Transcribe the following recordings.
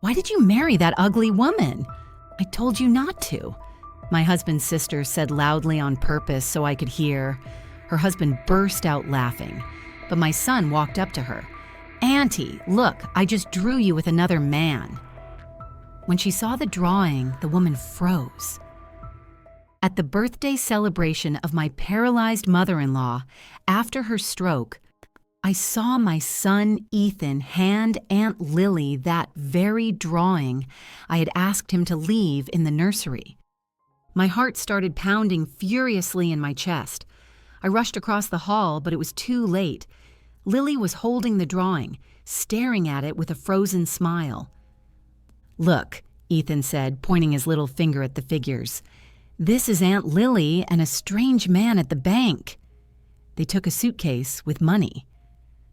Why did you marry that ugly woman? I told you not to. My husband's sister said loudly on purpose so I could hear. Her husband burst out laughing, but my son walked up to her. Auntie, look, I just drew you with another man. When she saw the drawing, the woman froze. At the birthday celebration of my paralyzed mother-in-law, after her stroke, I saw my son Ethan hand Aunt Lily that very drawing I had asked him to leave in the nursery. My heart started pounding furiously in my chest. I rushed across the hall, but it was too late. Lily was holding the drawing, staring at it with a frozen smile. Look, Ethan said, pointing his little finger at the figures. This is Aunt Lily and a strange man at the bank. They took a suitcase with money.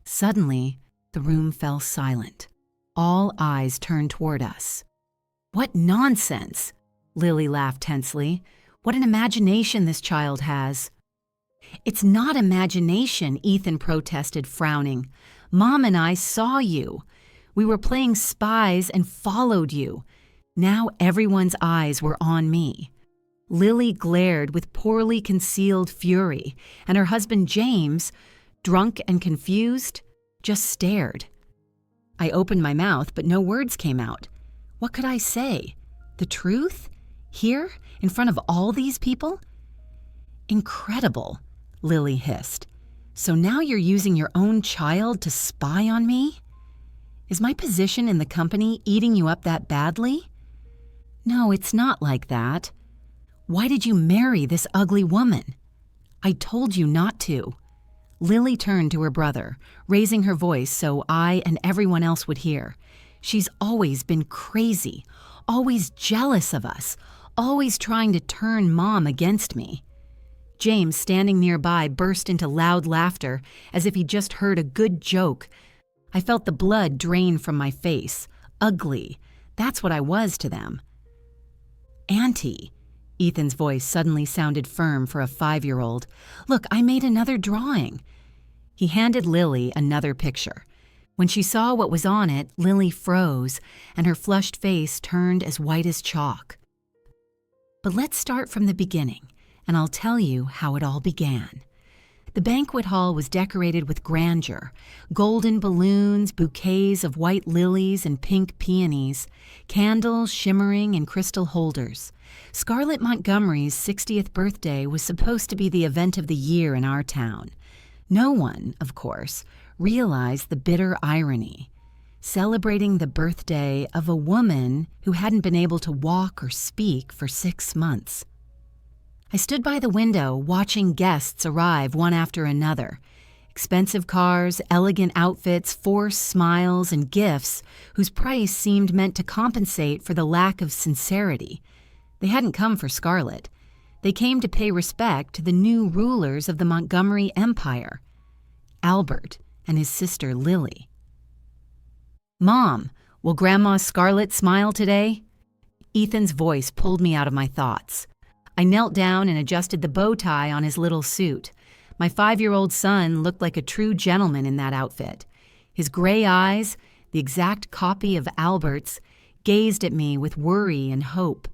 Suddenly, the room fell silent. All eyes turned toward us. What nonsense! Lily laughed tensely. What an imagination this child has. It's not imagination, Ethan protested, frowning. Mom and I saw you. We were playing spies and followed you. Now everyone's eyes were on me. Lily glared with poorly concealed fury, and her husband James, drunk and confused, just stared. I opened my mouth, but no words came out. What could I say? The truth? Here, in front of all these people? Incredible, Lily hissed. So now you're using your own child to spy on me? Is my position in the company eating you up that badly? No, it's not like that. Why did you marry this ugly woman? I told you not to. Lily turned to her brother, raising her voice so I and everyone else would hear. She's always been crazy, always jealous of us, always trying to turn Mom against me. James, standing nearby, burst into loud laughter as if he'd just heard a good joke. I felt the blood drain from my face. Ugly. That's what I was to them. Auntie, Ethan's voice suddenly sounded firm for a 5-year-old. Look, I made another drawing. He handed Lily another picture. When she saw what was on it, Lily froze, and her flushed face turned as white as chalk. But let's start from the beginning, and I'll tell you how it all began. The banquet hall was decorated with grandeur, golden balloons, bouquets of white lilies and pink peonies, candles shimmering in crystal holders. Scarlett Montgomery's 60th birthday was supposed to be the event of the year in our town. No one, of course, realized the bitter irony. Celebrating the birthday of a woman who hadn't been able to walk or speak for 6 months. I stood by the window watching guests arrive one after another. Expensive cars, elegant outfits, forced smiles, and gifts whose price seemed meant to compensate for the lack of sincerity. They hadn't come for Scarlett. They came to pay respect to the new rulers of the Montgomery Empire, Albert and his sister Lily. Mom, will Grandma Scarlett smile today? Ethan's voice pulled me out of my thoughts. I knelt down and adjusted the bow tie on his little suit. My 5-year-old son looked like a true gentleman in that outfit. His gray eyes, the exact copy of Albert's, gazed at me with worry and hope.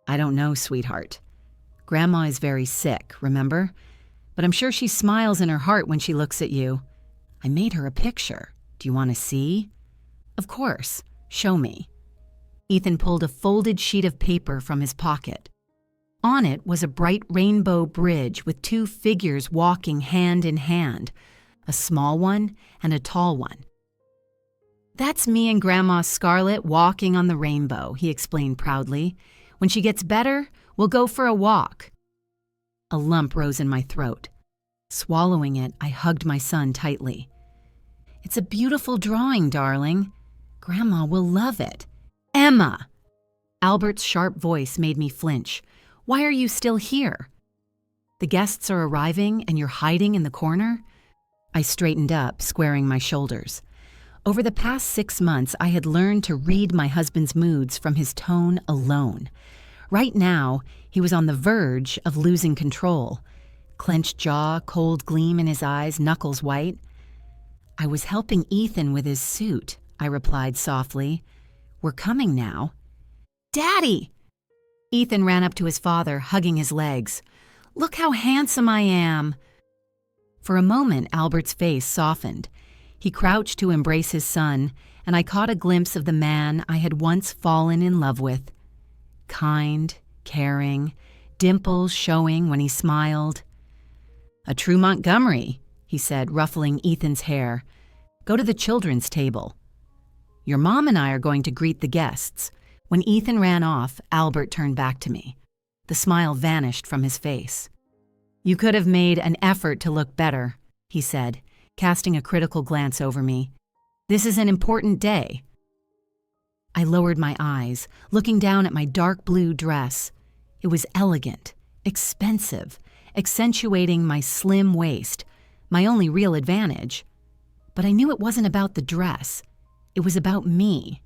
I don't know, sweetheart. Grandma is very sick, remember? But I'm sure she smiles in her heart when she looks at you. I made her a picture. Do you want to see? Of course. Show me. Ethan pulled a folded sheet of paper from his pocket. On it was a bright rainbow bridge with 2 figures walking hand in hand, a small one and a tall one. That's me and Grandma Scarlett walking on the rainbow, he explained proudly. When she gets better, we'll go for a walk. A lump rose in my throat. Swallowing it, I hugged my son tightly. It's a beautiful drawing, darling. Grandma will love it. Emma! Albert's sharp voice made me flinch. Why are you still here? The guests are arriving and you're hiding in the corner? I straightened up, squaring my shoulders. Over the past 6 months, I had learned to read my husband's moods from his tone alone. Right now, he was on the verge of losing control. Clenched jaw, cold gleam in his eyes, knuckles white. I was helping Ethan with his suit, I replied softly. We're coming now." "Daddy!" Ethan ran up to his father, hugging his legs. "Look how handsome I am." For a moment, Albert's face softened. He crouched to embrace his son, and I caught a glimpse of the man I had once fallen in love with. Kind, caring, dimples showing when he smiled. "A true Montgomery," he said, ruffling Ethan's hair. "Go to the children's table. Your mom and I are going to greet the guests." When Ethan ran off, Albert turned back to me. The smile vanished from his face. "You could have made an effort to look better," he said, casting a critical glance over me. "This is an important day." I lowered my eyes, looking down at my dark blue dress. It was elegant, expensive, accentuating my slim waist, my only real advantage. But I knew it wasn't about the dress. It was about me.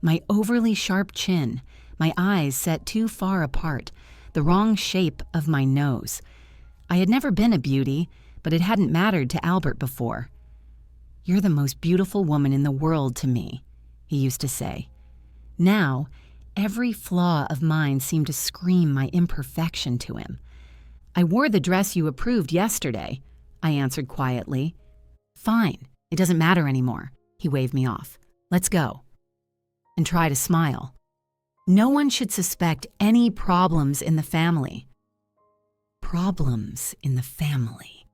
My overly sharp chin, my eyes set too far apart, the wrong shape of my nose. I had never been a beauty, but it hadn't mattered to Albert before. "You're the most beautiful woman in the world to me," he used to say. Now, every flaw of mine seemed to scream my imperfection to him. "I wore the dress you approved yesterday," I answered quietly. "Fine, it doesn't matter anymore," he waved me off. "Let's go." And try to smile. No one should suspect any problems in the family. Problems in the family.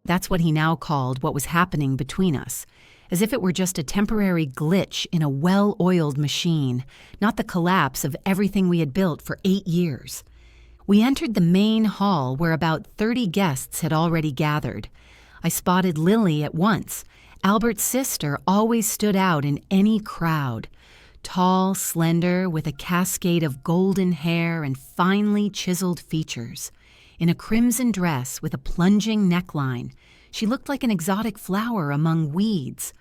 That's what he now called what was happening between us, as if it were just a temporary glitch in a well-oiled machine, not the collapse of everything we had built for 8 years. We entered the main hall where about 30 guests had already gathered. I spotted Lily at once. Albert's sister always stood out in any crowd. Tall, slender, with a cascade of golden hair and finely chiseled features. In a crimson dress with a plunging neckline, she looked like an exotic flower among weeds.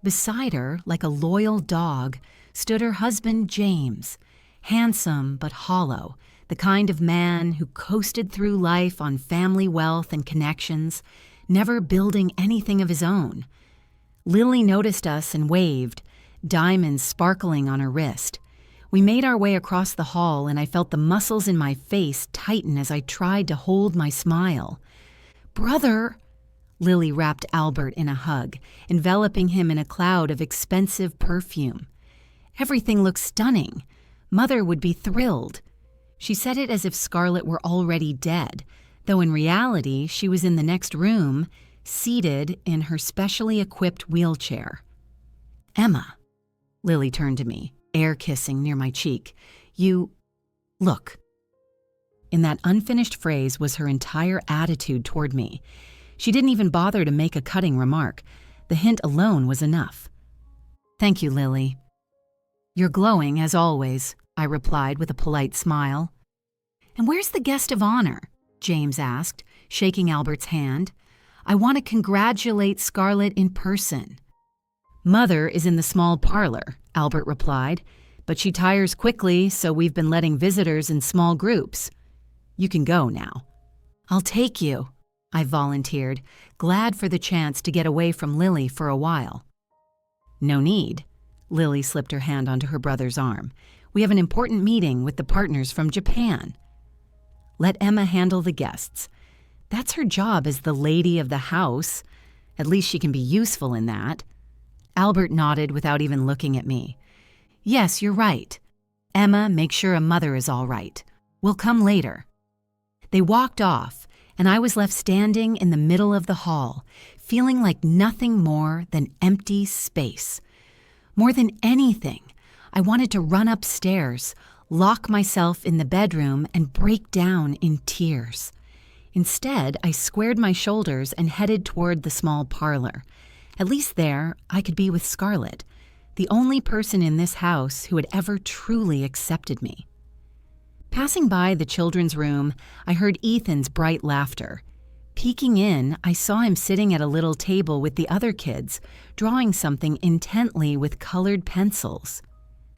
Beside her, like a loyal dog, stood her husband James, handsome but hollow, the kind of man who coasted through life on family wealth and connections, never building anything of his own. Lily noticed us and waved, diamonds sparkling on her wrist. We made our way across the hall, and I felt the muscles in my face tighten as I tried to hold my smile. "Brother!" Lily wrapped Albert in a hug, enveloping him in a cloud of expensive perfume. "Everything looks stunning. Mother would be thrilled." She said it as if Scarlett were already dead, though in reality she was in the next room, seated in her specially equipped wheelchair. "Emma," Lily turned to me, air-kissing near my cheek. Look." In that unfinished phrase was her entire attitude toward me. She didn't even bother to make a cutting remark. The hint alone was enough. "Thank you, Lily." "You're glowing, as always," I replied with a polite smile. "And where's the guest of honor?" James asked, shaking Albert's hand. "I want to congratulate Scarlett in person." "Mother is in the small parlor," Albert replied, "but she tires quickly, so we've been letting visitors in small groups. You can go now." "I'll take you," I volunteered, glad for the chance to get away from Lily for a while. "No need." Lily slipped her hand onto her brother's arm. "We have an important meeting with the partners from Japan." "Let Emma handle the guests. That's her job as the lady of the house. At least she can be useful in that." Albert nodded without even looking at me. "Yes, you're right. Emma, make sure a mother is all right. We'll come later." They walked off, and I was left standing in the middle of the hall, feeling like nothing more than empty space. More than anything, I wanted to run upstairs, lock myself in the bedroom, and break down in tears. Instead, I squared my shoulders and headed toward the small parlor. At least there, I could be with Scarlett, the only person in this house who had ever truly accepted me. Passing by the children's room, I heard Ethan's bright laughter. Peeking in, I saw him sitting at a little table with the other kids, drawing something intently with colored pencils.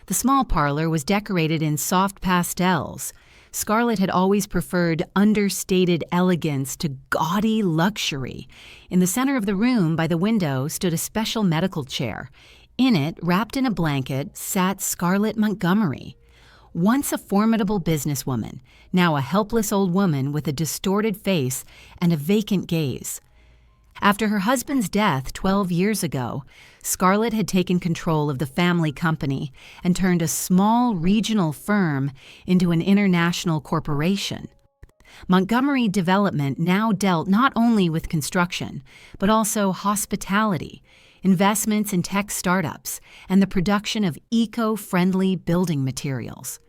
The small parlor was decorated in soft pastels. Scarlett had always preferred understated elegance to gaudy luxury. In the center of the room, by the window, stood a special medical chair. In it, wrapped in a blanket, sat Scarlett Montgomery. Once a formidable businesswoman, now a helpless old woman with a distorted face and a vacant gaze. After her husband's death 12 years ago, Scarlett had taken control of the family company and turned a small regional firm into an international corporation. Montgomery Development now dealt not only with construction, but also hospitality, investments in tech startups, and the production of eco-friendly building materials.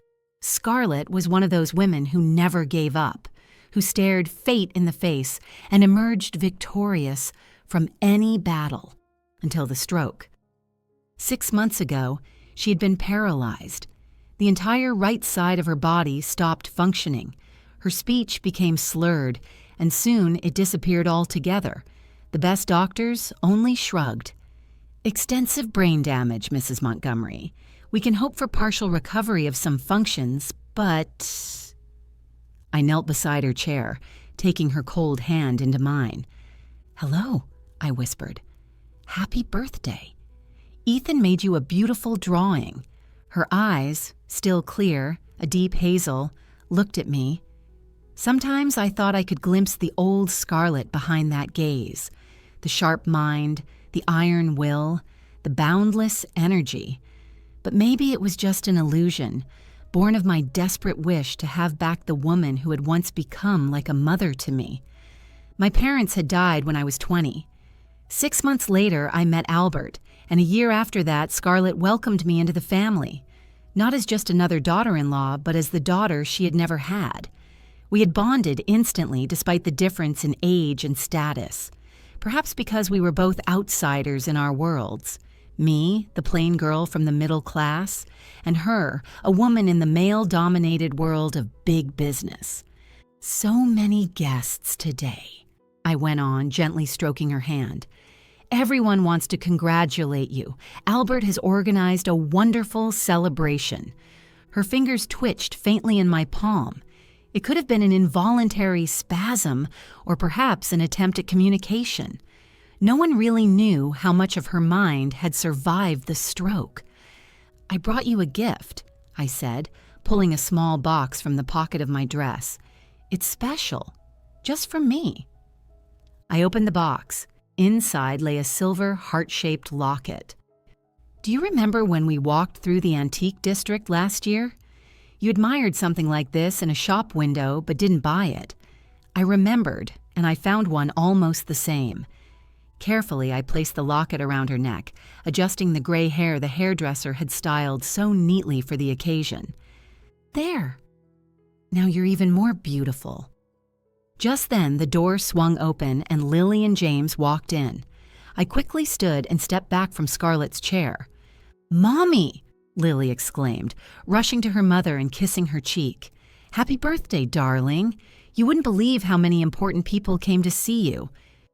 Scarlett was one of those women who never gave up, who stared fate in the face and emerged victorious from any battle until the stroke. 6 months ago, she had been paralyzed. The entire right side of her body stopped functioning. Her speech became slurred, and soon it disappeared altogether. The best doctors only shrugged. Extensive brain damage, Mrs. Montgomery. We can hope for partial recovery of some functions, but... I knelt beside her chair, taking her cold hand into mine. "Hello," I whispered. "Happy birthday. Ethan made you a beautiful drawing." Her eyes, still clear, a deep hazel, looked at me. Sometimes I thought I could glimpse the old Scarlett behind that gaze, the sharp mind, the iron will, the boundless energy. But maybe it was just an illusion, born of my desperate wish to have back the woman who had once become like a mother to me. My parents had died when I was 20. 6 months later, I met Albert, and a year after that, Scarlett welcomed me into the family, not as just another daughter-in-law, but as the daughter she had never had. We had bonded instantly despite the difference in age and status, perhaps because we were both outsiders in our worlds. Me, the plain girl from the middle class, and her, a woman in the male-dominated world of big business. "So many guests today," I went on, gently stroking her hand. "Everyone wants to congratulate you. Albert has organized a wonderful celebration." Her fingers twitched faintly in my palm. It could have been an involuntary spasm, or perhaps an attempt at communication. No one really knew how much of her mind had survived the stroke. "I brought you a gift," I said, pulling a small box from the pocket of my dress. "It's special, just for me." I opened the box. Inside lay a silver heart-shaped locket. "Do you remember when we walked through the antique district last year? You admired something like this in a shop window but didn't buy it. I remembered, and I found one almost the same." Carefully, I placed the locket around her neck, adjusting the gray hair the hairdresser had styled so neatly for the occasion. "There. Now you're even more beautiful." Just then, the door swung open and Lily and James walked in. I quickly stood and stepped back from Scarlett's chair. "Mommy!" Lily exclaimed, rushing to her mother and kissing her cheek. "Happy birthday, darling. You wouldn't believe how many important people came to see you."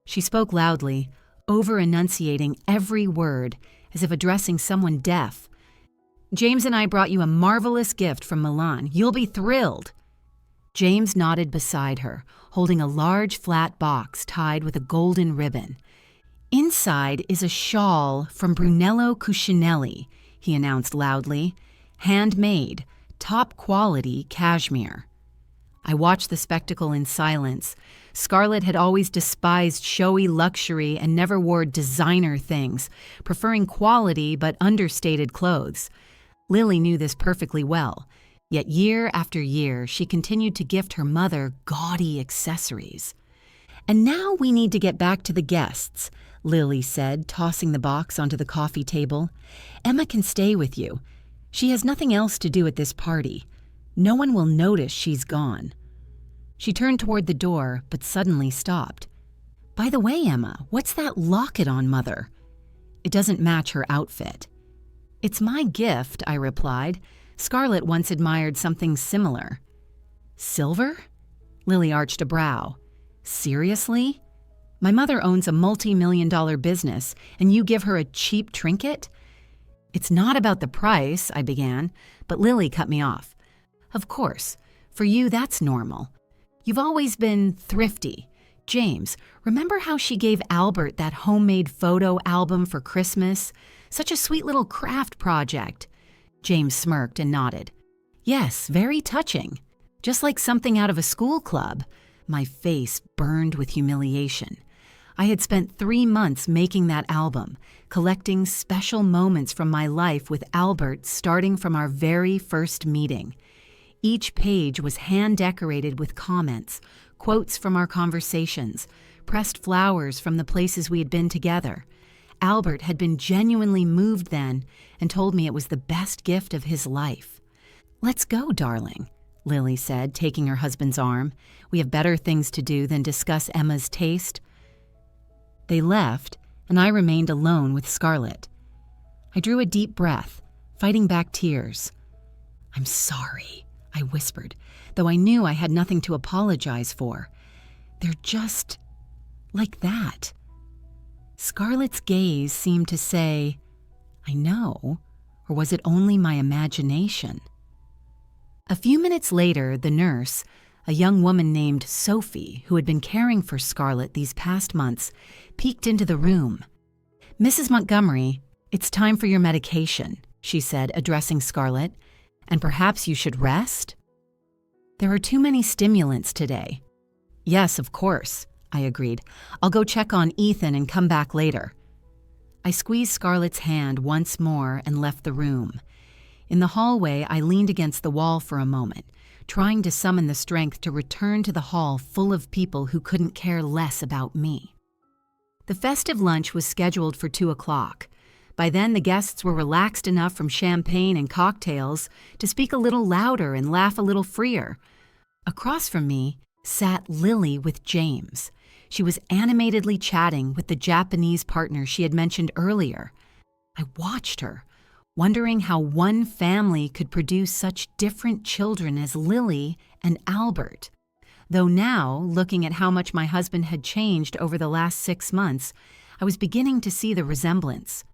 She spoke loudly, over-enunciating every word, as if addressing someone deaf. "James and I brought you a marvelous gift from Milan. You'll be thrilled." James nodded beside her, holding a large flat box tied with a golden ribbon. "Inside is a shawl from Brunello Cucinelli," he announced loudly. "Handmade, top-quality cashmere." I watched the spectacle in silence. Scarlett had always despised showy luxury and never wore designer things, preferring quality but understated clothes. Lily knew this perfectly well, yet year after year she continued to gift her mother gaudy accessories. "And now we need to get back to the guests," Lily said, tossing the box onto the coffee table. "Emma can stay with you. She has nothing else to do at this party. No one will notice she's gone." She turned toward the door, but suddenly stopped. "By the way, Emma, what's that locket on Mother?" "It doesn't match her outfit." "It's my gift," I replied. "Scarlett once admired something similar." "Silver?" Lily arched a brow. "Seriously? My mother owns a multi-million-dollar business, and you give her a cheap trinket?" "It's not about the price," I began, but Lily cut me off. "Of course, for you that's normal. You've always been thrifty. James, remember how she gave Albert that homemade photo album for Christmas? Such a sweet little craft project." James smirked and nodded. "Yes, very touching. Just like something out of a school club." My face burned with humiliation. I had spent 3 months making that album, collecting special moments from my life with Albert starting from our very first meeting. Each page was hand-decorated with comments, quotes from our conversations, pressed flowers from the places we had been together. Albert had been genuinely moved then and told me it was the best gift of his life. "Let's go, darling," Lily said, taking her husband's arm. "We have better things to do than discuss Emma's taste." They left, and I remained alone with Scarlett. I drew a deep breath, fighting back tears. "I'm sorry," I whispered, though I knew I had nothing to apologize for. "They're just like that." Scarlett's gaze seemed to say, "I know," or was it only my imagination? A few minutes later, the nurse, a young woman named Sophie, who had been caring for Scarlett these past months, peeked into the room. "Mrs. Montgomery, it's time for your medication," she said, addressing Scarlett, "and perhaps you should rest?" "There are too many stimulants today." "Yes, of course," I agreed. "I'll go check on Ethan and come back later." I squeezed Scarlett's hand once more and left the room. In the hallway, I leaned against the wall for a moment, trying to summon the strength to return to the hall full of people who couldn't care less about me. The festive lunch was scheduled for 2 o'clock. By then, the guests were relaxed enough from champagne and cocktails to speak a little louder and laugh a little freer. Across from me sat Lily with James. She was animatedly chatting with the Japanese partner she had mentioned earlier. I watched her, wondering how one family could produce such different children as Lily and Albert. Though now, looking at how much my husband had changed over the last 6 months, I was beginning to see the resemblance.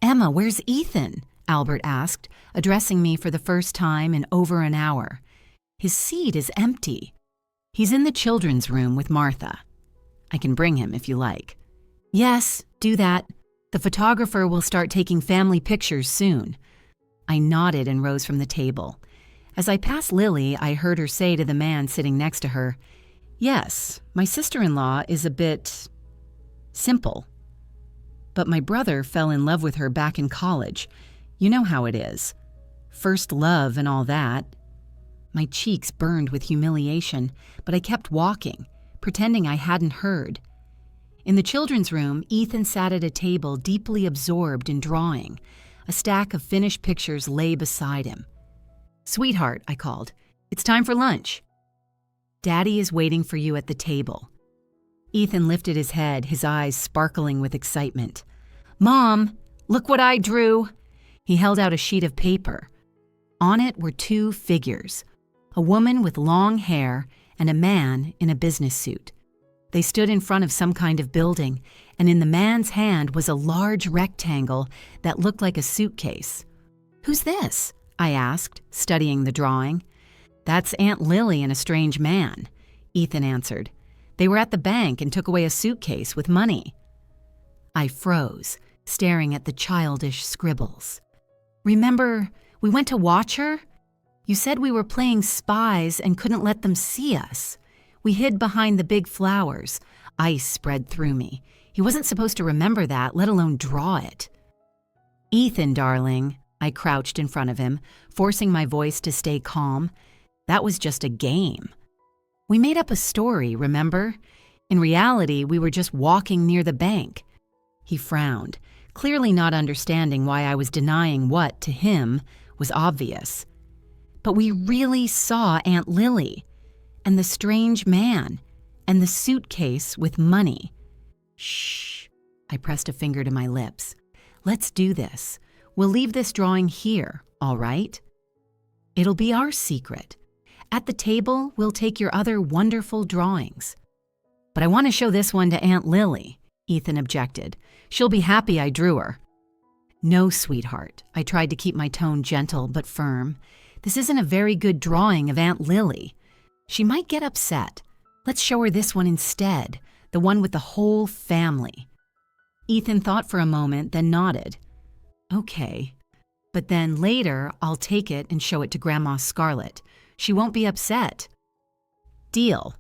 "Emma, where's Ethan?" Albert asked, addressing me for the first time in over an hour. "His seat is empty." "He's in the children's room with Martha." "I can bring him if you like." "Yes, do that. The photographer will start taking family pictures soon." I nodded and rose from the table. As I passed Lily, I heard her say to the man sitting next to her, "Yes, my sister-in-law is a bit simple. But my brother fell in love with her back in college. You know how it is. First love and all that." My cheeks burned with humiliation, but I kept walking, pretending I hadn't heard. In the children's room, Ethan sat at a table deeply absorbed in drawing. A stack of finished pictures lay beside him. "Sweetheart," I called, "it's time for lunch." "Daddy is waiting for you at the table." Ethan lifted his head, his eyes sparkling with excitement. "Mom, look what I drew." He held out a sheet of paper. On it were 2 figures, a woman with long hair and a man in a business suit. They stood in front of some kind of building, and in the man's hand was a large rectangle that looked like a suitcase. "Who's this?" I asked, studying the drawing. "That's Aunt Lily and a strange man," Ethan answered. "They were at the bank and took away a suitcase with money." I froze, staring at the childish scribbles. "Remember, we went to watch her? You said we were playing spies and couldn't let them see us. We hid behind the big flowers. Ice spread through me. He wasn't supposed to remember that, let alone draw it." "Ethan, darling," I crouched in front of him, forcing my voice to stay calm. "That was just a game. We made up a story, remember? In reality, we were just walking near the bank." He frowned, clearly not understanding why I was denying what, to him, was obvious. "But we really saw Aunt Lily, and the strange man, and the suitcase with money." "Shh," I pressed a finger to my lips. "Let's do this. We'll leave this drawing here, all right? It'll be our secret. At the table, we'll take your other wonderful drawings." "But I want to show this one to Aunt Lily," Ethan objected. "She'll be happy I drew her." "No, sweetheart." I tried to keep my tone gentle but firm. "This isn't a very good drawing of Aunt Lily. She might get upset. Let's show her this one instead, the one with the whole family." Ethan thought for a moment, then nodded. Okay. But then later, I'll take it and show it to Grandma Scarlett. She won't be upset. Deal.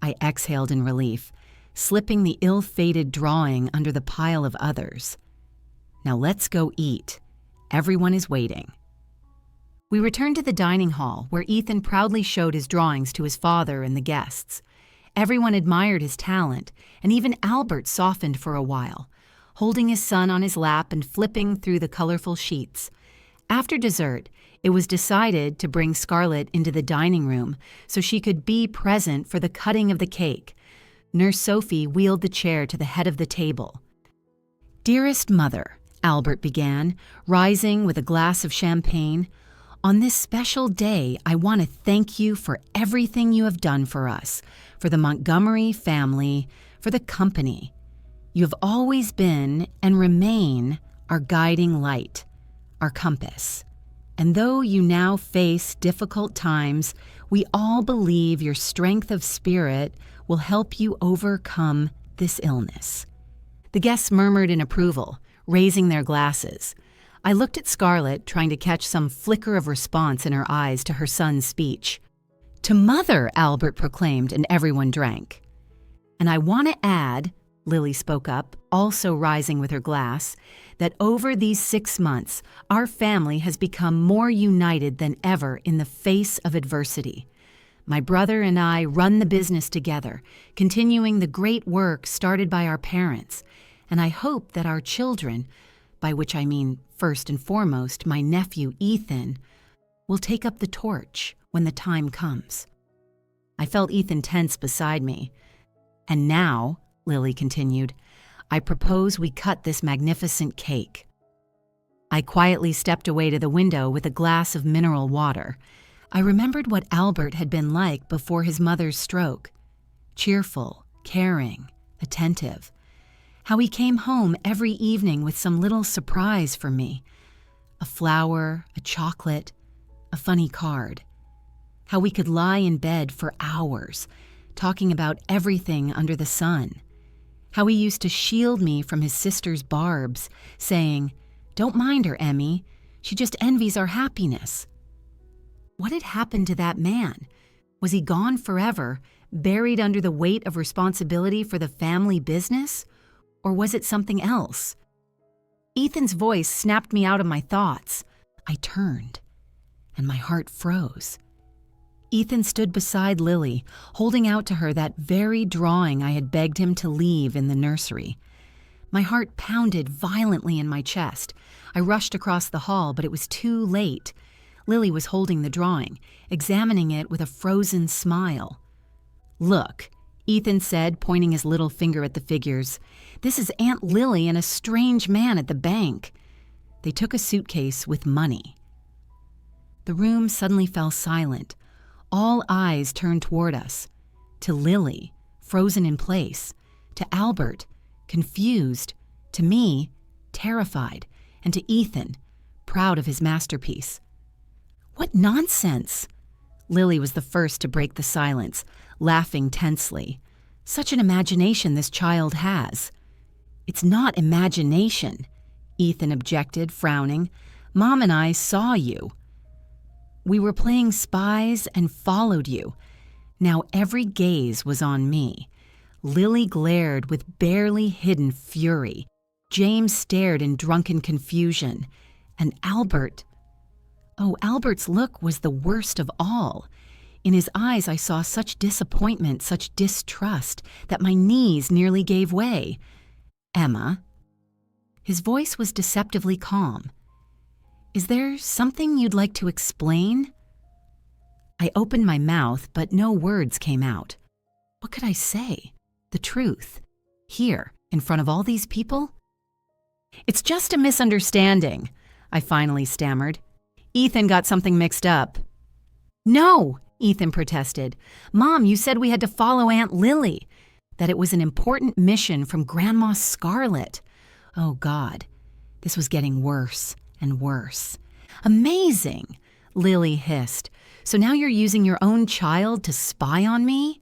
I exhaled in relief, slipping the ill-fated drawing under the pile of others. Now let's go eat. Everyone is waiting. We returned to the dining hall, where Ethan proudly showed his drawings to his father and the guests. Everyone admired his talent, and even Albert softened for a while, holding his son on his lap and flipping through the colorful sheets. After dessert, it was decided to bring Scarlett into the dining room so she could be present for the cutting of the cake. Nurse Sophie wheeled the chair to the head of the table. "Dearest Mother," Albert began, rising with a glass of champagne, "on this special day, I want to thank you for everything you have done for us, for the Montgomery family, for the company. You have always been and remain our guiding light, our compass. And though you now face difficult times, we all believe your strength of spirit will help you overcome this illness." The guests murmured in approval, raising their glasses. I looked at Scarlett, trying to catch some flicker of response in her eyes to her son's speech. "To Mother," Albert proclaimed, and everyone drank. "And I want to add," Lily spoke up, also rising with her glass, "that over these 6 months, our family has become more united than ever in the face of adversity. My brother and I run the business together, continuing the great work started by our parents, and I hope that our children, by which I mean first and foremost my nephew Ethan, will take up the torch when the time comes." I felt Ethan tense beside me. "And now," Lily continued, "I propose we cut this magnificent cake." I quietly stepped away to the window with a glass of mineral water. I remembered what Albert had been like before his mother's stroke. Cheerful, caring, attentive. How he came home every evening with some little surprise for me. A flower, a chocolate, a funny card. How we could lie in bed for hours, talking about everything under the sun. How he used to shield me from his sister's barbs, saying, "Don't mind her, Emmy. She just envies our happiness." What had happened to that man? Was he gone forever, buried under the weight of responsibility for the family business? Or was it something else? Ethan's voice snapped me out of my thoughts. I turned, and my heart froze. Ethan stood beside Lily, holding out to her that very drawing I had begged him to leave in the nursery. My heart pounded violently in my chest. I rushed across the hall, but it was too late. Lily was holding the drawing, examining it with a frozen smile. "Look," Ethan said, pointing his little finger at the figures. "This is Aunt Lily and a strange man at the bank." They took a suitcase with money. The room suddenly fell silent. All eyes turned toward us. To Lily, frozen in place. To Albert, confused. To me, terrified. And to Ethan, proud of his masterpiece. "What nonsense!" Lily was the first to break the silence, laughing tensely. "Such an imagination this child has." "It's not imagination," Ethan objected, frowning. "Mom and I saw you. We were playing spies and followed you. Now every gaze was on me." Lily glared with barely hidden fury. James stared in drunken confusion. And Albert... Oh, Albert's look was the worst of all. In his eyes I saw such disappointment, such distrust, that my knees nearly gave way. "Emma." His voice was deceptively calm. "Is there something you'd like to explain?" I opened my mouth, but no words came out. What could I say? The truth. Here, in front of all these people? "It's just a misunderstanding," I finally stammered. "Ethan got something mixed up." "No," Ethan protested. "Mom, you said we had to follow Aunt Lily, that it was an important mission from Grandma Scarlett." Oh, God. This was getting worse and worse. "Amazing," Lily hissed. "So now you're using your own child to spy on me?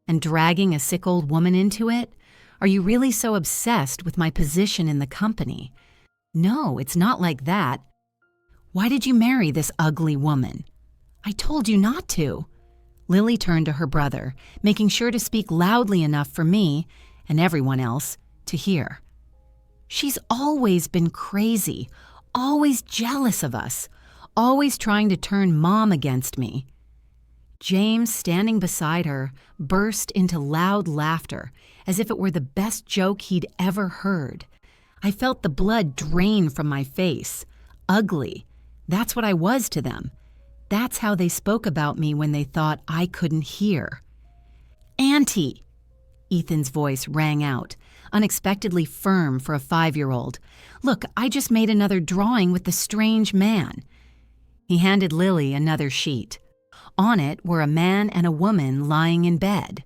And dragging a sick old woman into it? Are you really so obsessed with my position in the company?" No, it's not like that. Why did you marry this ugly woman? I told you not to. Lily turned to her brother, making sure to speak loudly enough for me and everyone else to hear. She's always been crazy, always jealous of us, always trying to turn Mom against me. James, standing beside her, burst into loud laughter, as if it were the best joke he'd ever heard. I felt the blood drain from my face. Ugly. That's what I was to them. That's how they spoke about me when they thought I couldn't hear. "Auntie!" Ethan's voice rang out, unexpectedly firm for a 5-year-old. "Look, I just made another drawing with the strange man." He handed Lily another sheet. On it were a man and a woman lying in bed.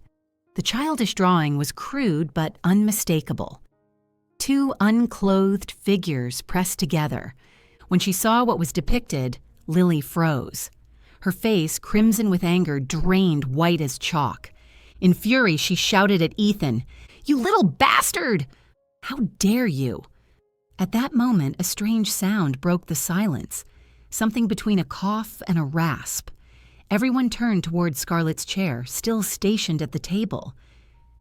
The childish drawing was crude but unmistakable. Two unclothed figures pressed together. When she saw what was depicted, Lily froze. Her face, crimson with anger, drained white as chalk. In fury, she shouted at Ethan, "You little bastard! How dare you?" At that moment, a strange sound broke the silence, something between a cough and a rasp. Everyone turned toward Scarlett's chair, still stationed at the table.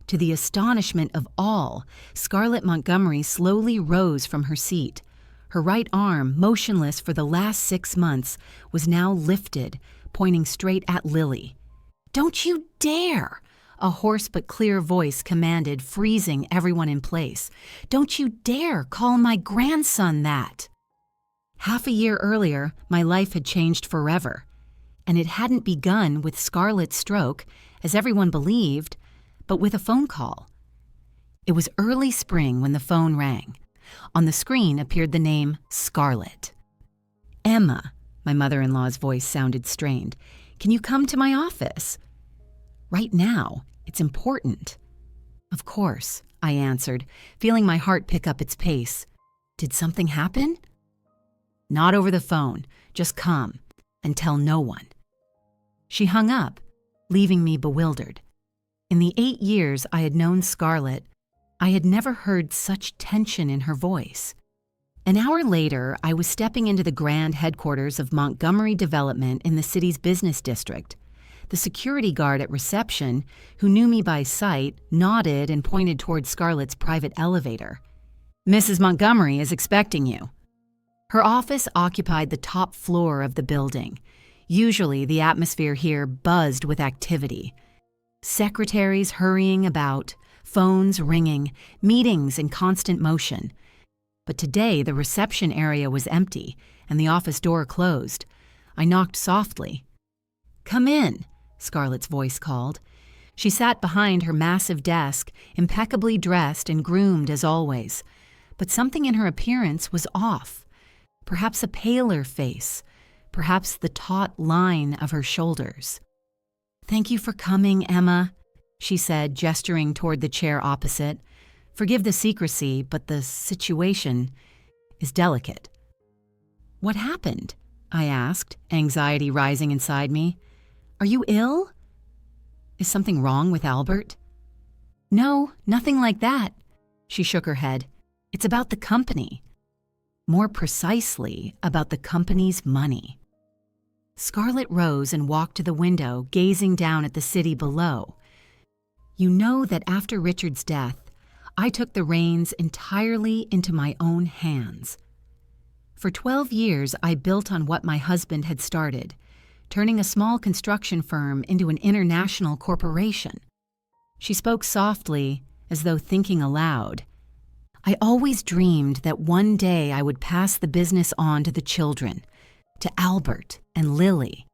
To the astonishment of all, Scarlett Montgomery slowly rose from her seat. Her right arm, motionless for the last 6 months, was now lifted, pointing straight at Lily. "Don't you dare!" a hoarse but clear voice commanded, freezing everyone in place. "Don't you dare call my grandson that!" Half a year earlier, my life had changed forever. And it hadn't begun with Scarlett's stroke, as everyone believed, but with a phone call. It was early spring when the phone rang. On the screen appeared the name Scarlett. "Emma," my mother-in-law's voice sounded strained, "can you come to my office?" "Right now. It's important." "Of course," I answered, feeling my heart pick up its pace. "Did something happen?" "Not over the phone. Just come, and tell no one." She hung up, leaving me bewildered. In the 8 years I had known Scarlett, I had never heard such tension in her voice. An hour later, I was stepping into the grand headquarters of Montgomery Development in the city's business district. The security guard at reception, who knew me by sight, nodded and pointed toward Scarlett's private elevator. "Mrs. Montgomery is expecting you." Her office occupied the top floor of the building. Usually, the atmosphere here buzzed with activity. Secretaries hurrying about, phones ringing, meetings in constant motion. But today, the reception area was empty, and the office door closed. I knocked softly. "Come in," Scarlett's voice called. She sat behind her massive desk, impeccably dressed and groomed as always. But something in her appearance was off. Perhaps a paler face. Perhaps the taut line of her shoulders. "Thank you for coming, Emma," she said, gesturing toward the chair opposite. "Forgive the secrecy, but the situation is delicate." "What happened?" I asked, anxiety rising inside me. "Are you ill? Is something wrong with Albert?" "No, nothing like that." She shook her head. "It's about the company. More precisely, about the company's money." Scarlett rose and walked to the window, gazing down at the city below. "You know that after Richard's death, I took the reins entirely into my own hands. For 12 years, I built on what my husband had started, turning a small construction firm into an international corporation." She spoke softly, as though thinking aloud. "I always dreamed that one day I would pass the business on to the children, to Albert and Lily.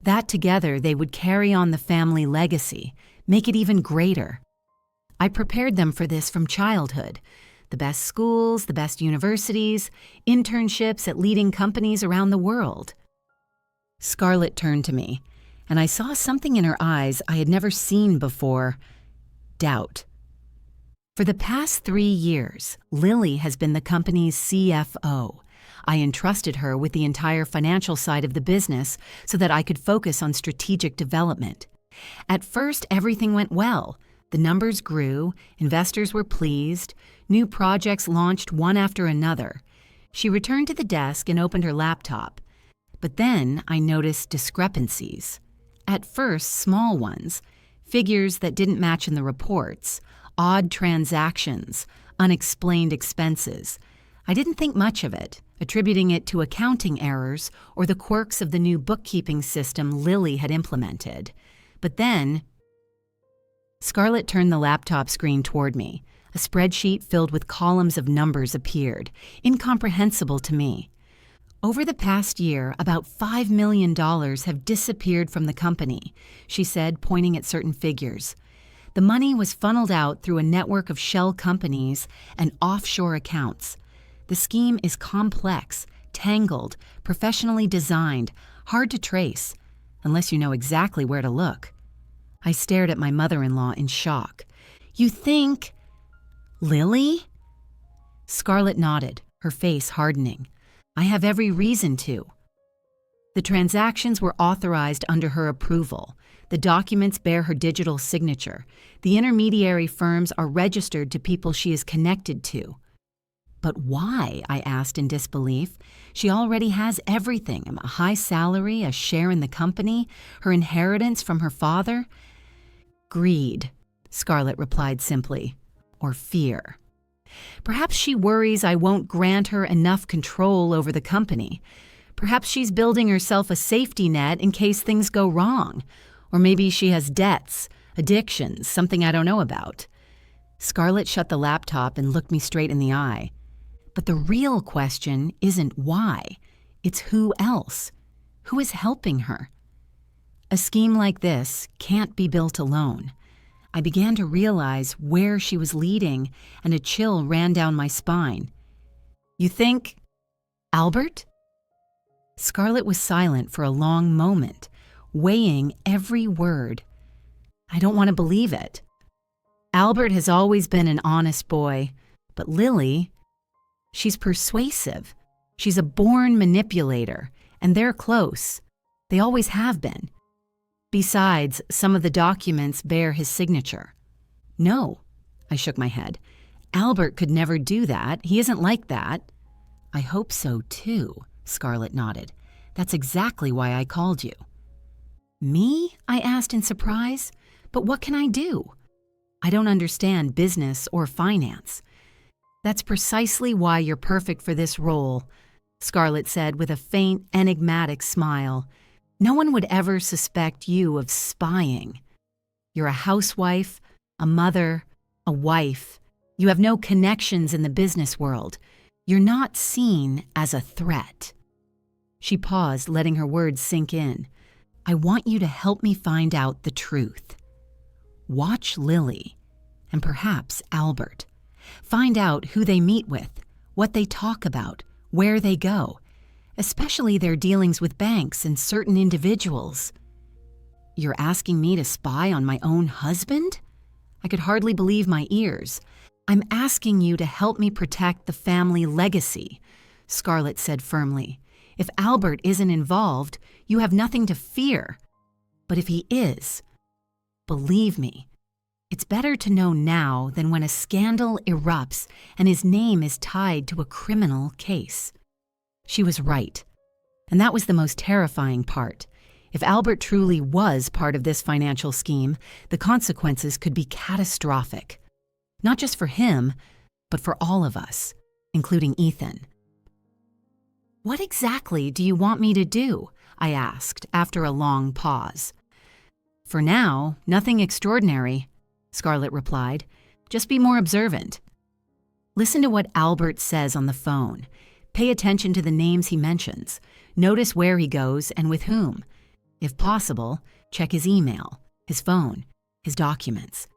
That together they would carry on the family legacy, make it even greater. I prepared them for this from childhood. The best schools, the best universities, internships at leading companies around the world." Scarlett turned to me, and I saw something in her eyes I had never seen before: doubt. "For the past 3 years, Lily has been the company's CFO. I entrusted her with the entire financial side of the business so that I could focus on strategic development. At first, everything went well. The numbers grew, investors were pleased, new projects launched one after another. She returned to the desk and opened her laptop. But then I noticed discrepancies. At first, small ones, figures that didn't match in the reports, odd transactions, unexplained expenses. I didn't think much of it, attributing it to accounting errors or the quirks of the new bookkeeping system Lily had implemented. But then, Scarlett turned the laptop screen toward me. A spreadsheet filled with columns of numbers appeared, incomprehensible to me. Over the past year, about $5 million have disappeared from the company, she said, pointing at certain figures. The money was funneled out through a network of shell companies and offshore accounts. The scheme is complex, tangled, professionally designed, hard to trace, unless you know exactly where to look. I stared at my mother-in-law in shock. You think... Lily? Scarlett nodded, her face hardening. I have every reason to. The transactions were authorized under her approval. The documents bear her digital signature. The intermediary firms are registered to people she is connected to. But why? I asked in disbelief. She already has everything, a high salary, a share in the company, her inheritance from her father. Greed, Scarlett replied simply, or fear. Perhaps she worries I won't grant her enough control over the company. Perhaps she's building herself a safety net in case things go wrong. Or maybe she has debts, addictions, something I don't know about. Scarlett shut the laptop and looked me straight in the eye. But the real question isn't why. It's who else? Who is helping her? A scheme like this can't be built alone. I began to realize where she was leading, and a chill ran down my spine. You think... Albert? Scarlett was silent for a long moment, weighing every word. I don't want to believe it. Albert has always been an honest boy, but Lily, she's persuasive. She's a born manipulator, and they're close. They always have been. Besides, some of the documents bear his signature. No, I shook my head. Albert could never do that. He isn't like that. I hope so, too, Scarlett nodded. That's exactly why I called you. Me? I asked in surprise. But what can I do? I don't understand business or finance. That's precisely why you're perfect for this role, Scarlett said with a faint, enigmatic smile. No one would ever suspect you of spying. You're a housewife, a mother, a wife. You have no connections in the business world. You're not seen as a threat. She paused, letting her words sink in. I want you to help me find out the truth. Watch Lily, and perhaps Albert. Find out who they meet with, what they talk about, where they go, especially their dealings with banks and certain individuals. You're asking me to spy on my own husband? I could hardly believe my ears. I'm asking you to help me protect the family legacy, Scarlett said firmly. If Albert isn't involved, you have nothing to fear. But if he is, believe me, it's better to know now than when a scandal erupts and his name is tied to a criminal case. She was right. And that was the most terrifying part. If Albert truly was part of this financial scheme, the consequences could be catastrophic. Not just for him, but for all of us, including Ethan. What exactly do you want me to do? I asked after a long pause. For now, nothing extraordinary, Scarlett replied. Just be more observant. Listen to what Albert says on the phone. Pay attention to the names he mentions. Notice where he goes and with whom. If possible, check his email, his phone, his documents.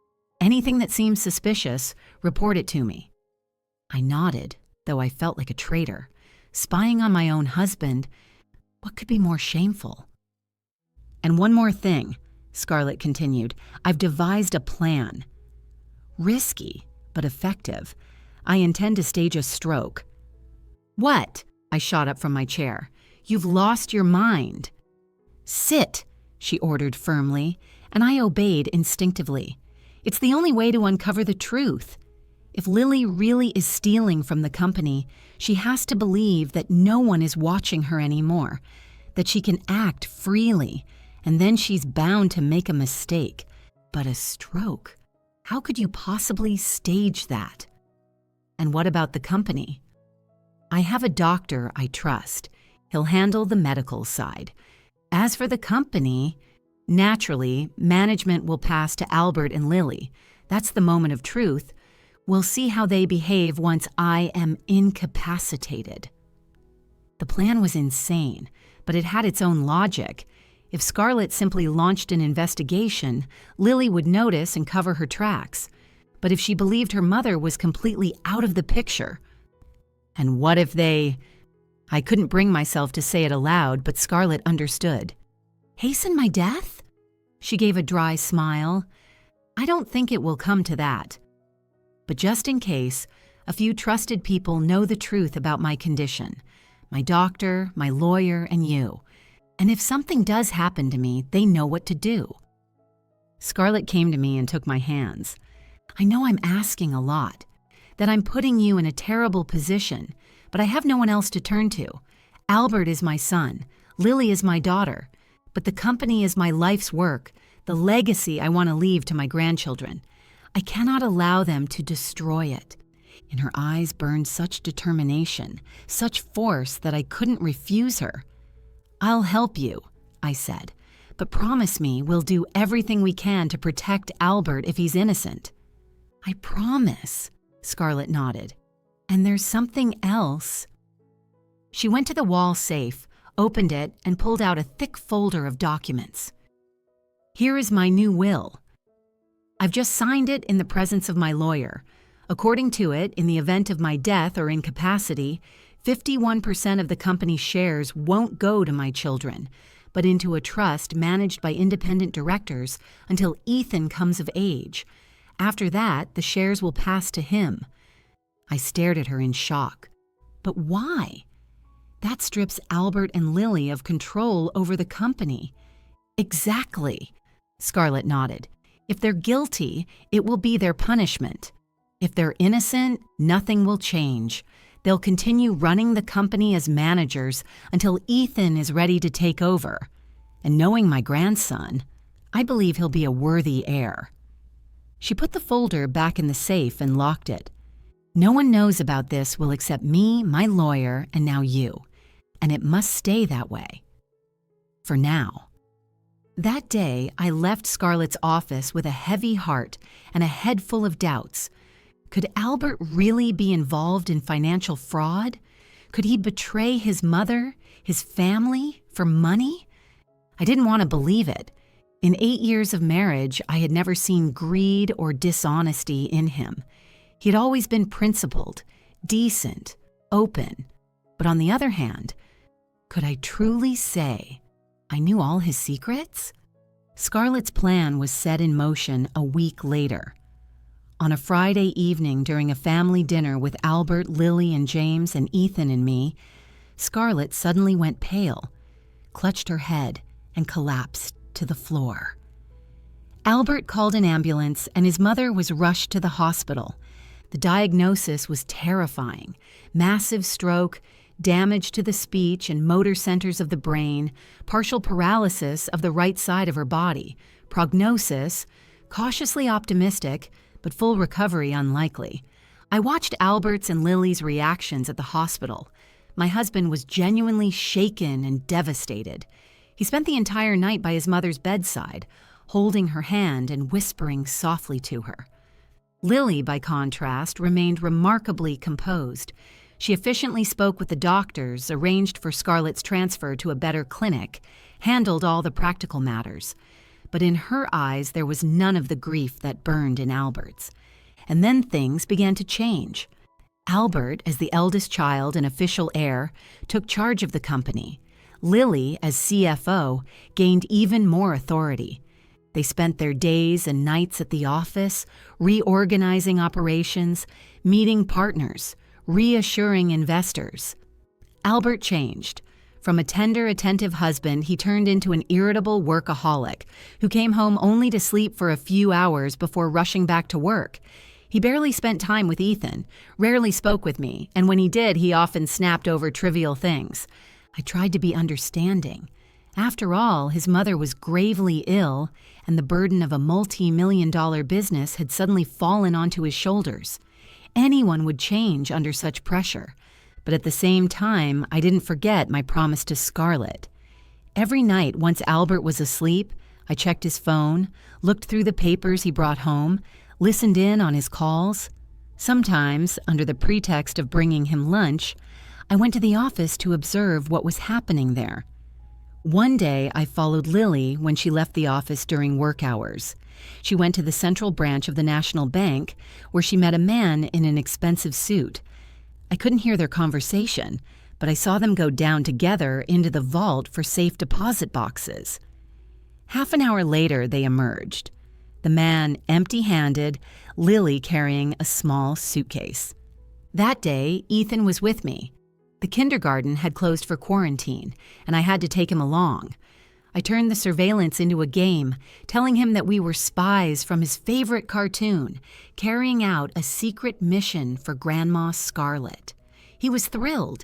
Anything that seems suspicious, report it to me. I nodded, though I felt like a traitor. Spying on my own husband, what could be more shameful? And one more thing, Scarlett continued. I've devised a plan. Risky, but effective. I intend to stage a stroke. What? I shot up from my chair. You've lost your mind. Sit, she ordered firmly, and I obeyed instinctively. It's the only way to uncover the truth. If Lily really is stealing from the company, She has to believe that no one is watching her anymore, that she can act freely, and then she's bound to make a mistake. But a stroke? How could you possibly stage that? And what about the company? I have a doctor I trust. He'll handle the medical side. As for the company, naturally, management will pass to Albert and Lily. That's the moment of truth. We'll see how they behave once I am incapacitated. The plan was insane, but it had its own logic. If Scarlett simply launched an investigation, Lily would notice and cover her tracks. But if she believed her mother was completely out of the picture, and what if they... I couldn't bring myself to say it aloud, but Scarlett understood. Hasten my death? She gave a dry smile. I don't think it will come to that. But just in case, a few trusted people know the truth about my condition. My doctor, my lawyer, and you. And if something does happen to me, they know what to do. Scarlett came to me and took my hands. I know I'm asking a lot, that I'm putting you in a terrible position, but I have no one else to turn to. Albert is my son, Lily is my daughter, but the company is my life's work, the legacy I want to leave to my grandchildren. I cannot allow them to destroy it. In her eyes burned such determination, such force that I couldn't refuse her. I'll help you, I said, but promise me we'll do everything we can to protect Albert if he's innocent. I promise, Scarlett nodded. And there's something else. She went to the wall safe, opened it, and pulled out a thick folder of documents. Here is my new will. I've just signed it in the presence of my lawyer. According to it, in the event of my death or incapacity, 51% of the company's shares won't go to my children, but into a trust managed by independent directors until Ethan comes of age. After that, the shares will pass to him. I stared at her in shock. But why? That strips Albert and Lily of control over the company. Exactly, Scarlett nodded. If they're guilty, it will be their punishment. If they're innocent, nothing will change. They'll continue running the company as managers until Ethan is ready to take over. And knowing my grandson, I believe he'll be a worthy heir. She put the folder back in the safe and locked it. No one knows about this will except me, my lawyer, and now you. And it must stay that way. For now. That day, I left Scarlett's office with a heavy heart and a head full of doubts. Could Albert really be involved in financial fraud? Could he betray his mother, his family, for money? I didn't want to believe it. In 8 years of marriage, I had never seen greed or dishonesty in him. He had always been principled, decent, open. But on the other hand, could I truly say I knew all his secrets? Scarlett's plan was set in motion a week later. On a Friday evening during a family dinner with Albert, Lily, and James, and Ethan and me, Scarlett suddenly went pale, clutched her head, and collapsed to the floor. Albert called an ambulance, and his mother was rushed to the hospital. The diagnosis was terrifying: massive stroke, damage to the speech and motor centers of the brain, partial paralysis of the right side of her body. Prognosis, cautiously optimistic, but full recovery unlikely. I watched Albert's and Lily's reactions at the hospital. My husband was genuinely shaken and devastated. He spent the entire night by his mother's bedside, holding her hand and whispering softly to her. Lily, by contrast, remained remarkably composed. She efficiently spoke with the doctors, arranged for Scarlett's transfer to a better clinic, handled all the practical matters. But in her eyes, there was none of the grief that burned in Albert's. And then things began to change. Albert, as the eldest child and official heir, took charge of the company. Lily, as CFO, gained even more authority. They spent their days and nights at the office, reorganizing operations, meeting partners, reassuring investors. Albert changed. From a tender, attentive husband, he turned into an irritable workaholic who came home only to sleep for a few hours before rushing back to work. He barely spent time with Ethan, rarely spoke with me, and when he did, he often snapped over trivial things. I tried to be understanding. After all, his mother was gravely ill, and the burden of a multi-million-dollar business had suddenly fallen onto his shoulders. Anyone would change under such pressure. But at the same time, I didn't forget my promise to Scarlett. Every night, once Albert was asleep, I checked his phone, looked through the papers he brought home, listened in on his calls. Sometimes, under the pretext of bringing him lunch, I went to the office to observe what was happening there. One day, I followed Lily when she left the office during work hours. She went to the central branch of the National Bank, where she met a man in an expensive suit. I couldn't hear their conversation, but I saw them go down together into the vault for safe deposit boxes. Half an hour later, they emerged. The man empty-handed, Lily carrying a small suitcase. That day, Ethan was with me. The kindergarten had closed for quarantine, and I had to take him along. I turned the surveillance into a game, telling him that we were spies from his favorite cartoon, carrying out a secret mission for Grandma Scarlett. He was thrilled,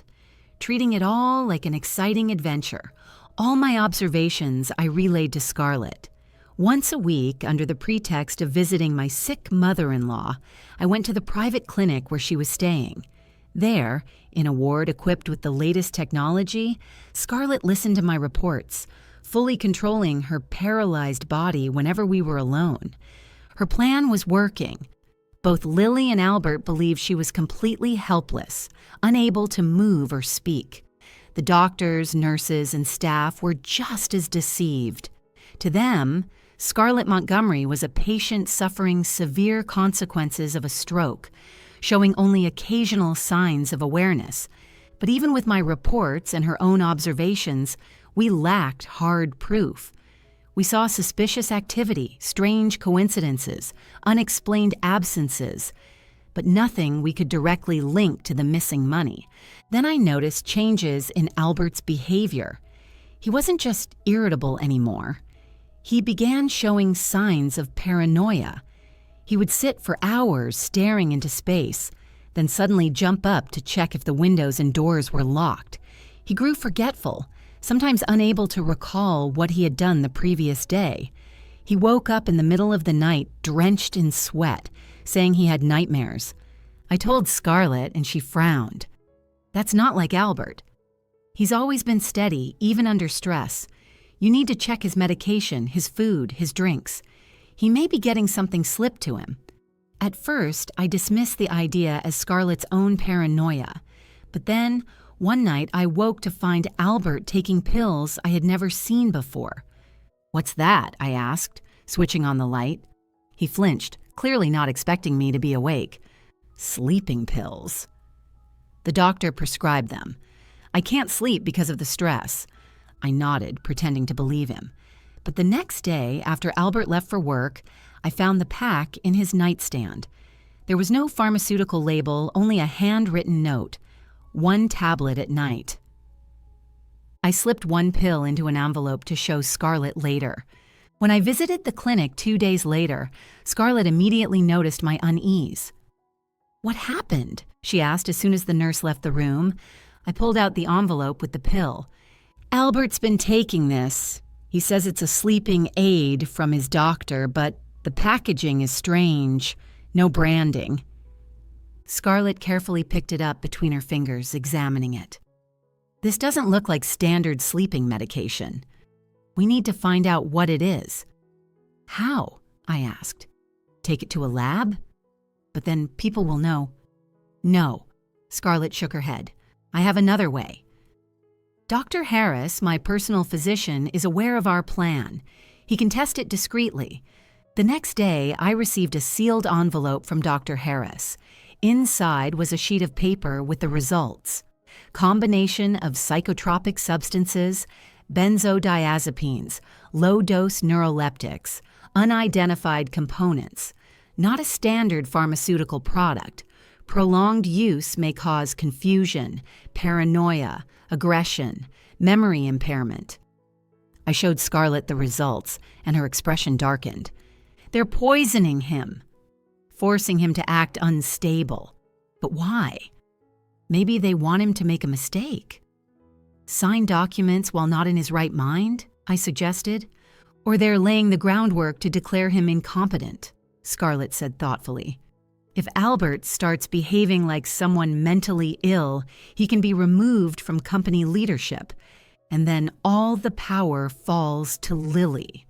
treating it all like an exciting adventure. All my observations I relayed to Scarlett. Once a week, under the pretext of visiting my sick mother-in-law, I went to the private clinic where she was staying. There, in a ward equipped with the latest technology, Scarlett listened to my reports, fully controlling her paralyzed body whenever we were alone. Her plan was working. Both Lily and Albert believed she was completely helpless, unable to move or speak. The doctors, nurses, and staff were just as deceived. To them, Scarlett Montgomery was a patient suffering severe consequences of a stroke, showing only occasional signs of awareness. But even with my reports and her own observations, we lacked hard proof. We saw suspicious activity, strange coincidences, unexplained absences, but nothing we could directly link to the missing money. Then I noticed changes in Albert's behavior. He wasn't just irritable anymore. He began showing signs of paranoia. He would sit for hours staring into space, then suddenly jump up to check if the windows and doors were locked. He grew forgetful, sometimes unable to recall what he had done the previous day. He woke up in the middle of the night drenched in sweat, saying he had nightmares. I told Scarlett, and she frowned. That's not like Albert. He's always been steady, even under stress. You need to check his medication, his food, his drinks. He may be getting something slipped to him. At first, I dismissed the idea as Scarlett's own paranoia. But then, one night, I woke to find Albert taking pills I had never seen before. "What's that?" I asked, switching on the light. He flinched, clearly not expecting me to be awake. "Sleeping pills." The doctor prescribed them. "I can't sleep because of the stress." I nodded, pretending to believe him. But the next day, after Albert left for work, I found the pack in his nightstand. There was no pharmaceutical label, only a handwritten note. 1 tablet at night. I slipped 1 pill into an envelope to show Scarlett later. When I visited the clinic 2 days later, Scarlett immediately noticed my unease. "What happened?" she asked as soon as the nurse left the room. I pulled out the envelope with the pill. "Albert's been taking this. He says it's a sleeping aid from his doctor, but the packaging is strange. No branding." Scarlett carefully picked it up between her fingers, examining it. "This doesn't look like standard sleeping medication. We need to find out what it is." "How?" I asked. "Take it to a lab? But then people will know." "No." Scarlett shook her head. "I have another way. Dr. Harris, my personal physician, is aware of our plan. He can test it discreetly. The next day, I received a sealed envelope from Dr. Harris. Inside was a sheet of paper with the results. Combination of psychotropic substances, benzodiazepines, low-dose neuroleptics, unidentified components. Not a standard pharmaceutical product. Prolonged use may cause confusion, paranoia, aggression, memory impairment. I showed Scarlett the results, and her expression darkened. "They're poisoning him." forcing him to act unstable. But why? Maybe they want him to make a mistake. Sign documents while not in his right mind, I suggested. Or they're laying the groundwork to declare him incompetent, Scarlett said thoughtfully. If Albert starts behaving like someone mentally ill, he can be removed from company leadership, and then all the power falls to Lily.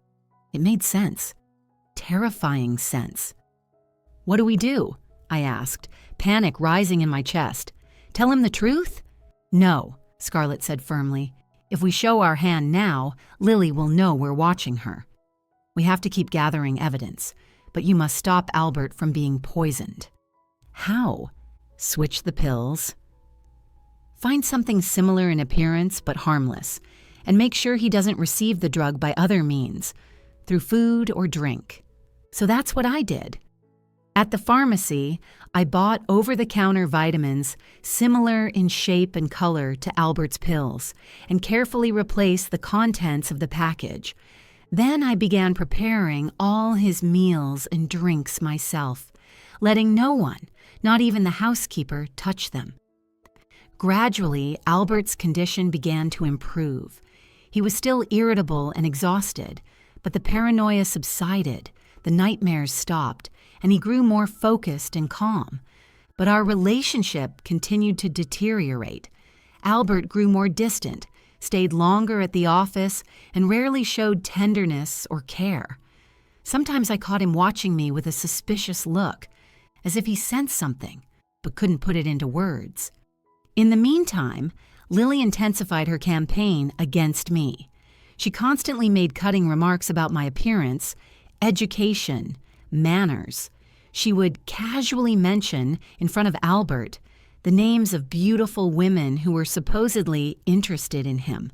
It made sense. Terrifying sense. What do we do? I asked, panic rising in my chest. Tell him the truth? No, Scarlett said firmly. If we show our hand now, Lily will know we're watching her. We have to keep gathering evidence, but you must stop Albert from being poisoned. How? Switch the pills. Find something similar in appearance but harmless, and make sure he doesn't receive the drug by other means, through food or drink. So that's what I did. At the pharmacy, I bought over-the-counter vitamins similar in shape and color to Albert's pills and carefully replaced the contents of the package. Then I began preparing all his meals and drinks myself, letting no one, not even the housekeeper, touch them. Gradually, Albert's condition began to improve. He was still irritable and exhausted, but the paranoia subsided, the nightmares stopped, and he grew more focused and calm. But our relationship continued to deteriorate. Albert grew more distant, stayed longer at the office, and rarely showed tenderness or care. Sometimes I caught him watching me with a suspicious look, as if he sensed something, but couldn't put it into words. In the meantime, Lily intensified her campaign against me. She constantly made cutting remarks about my appearance, education, manners. She would casually mention, in front of Albert, the names of beautiful women who were supposedly interested in him.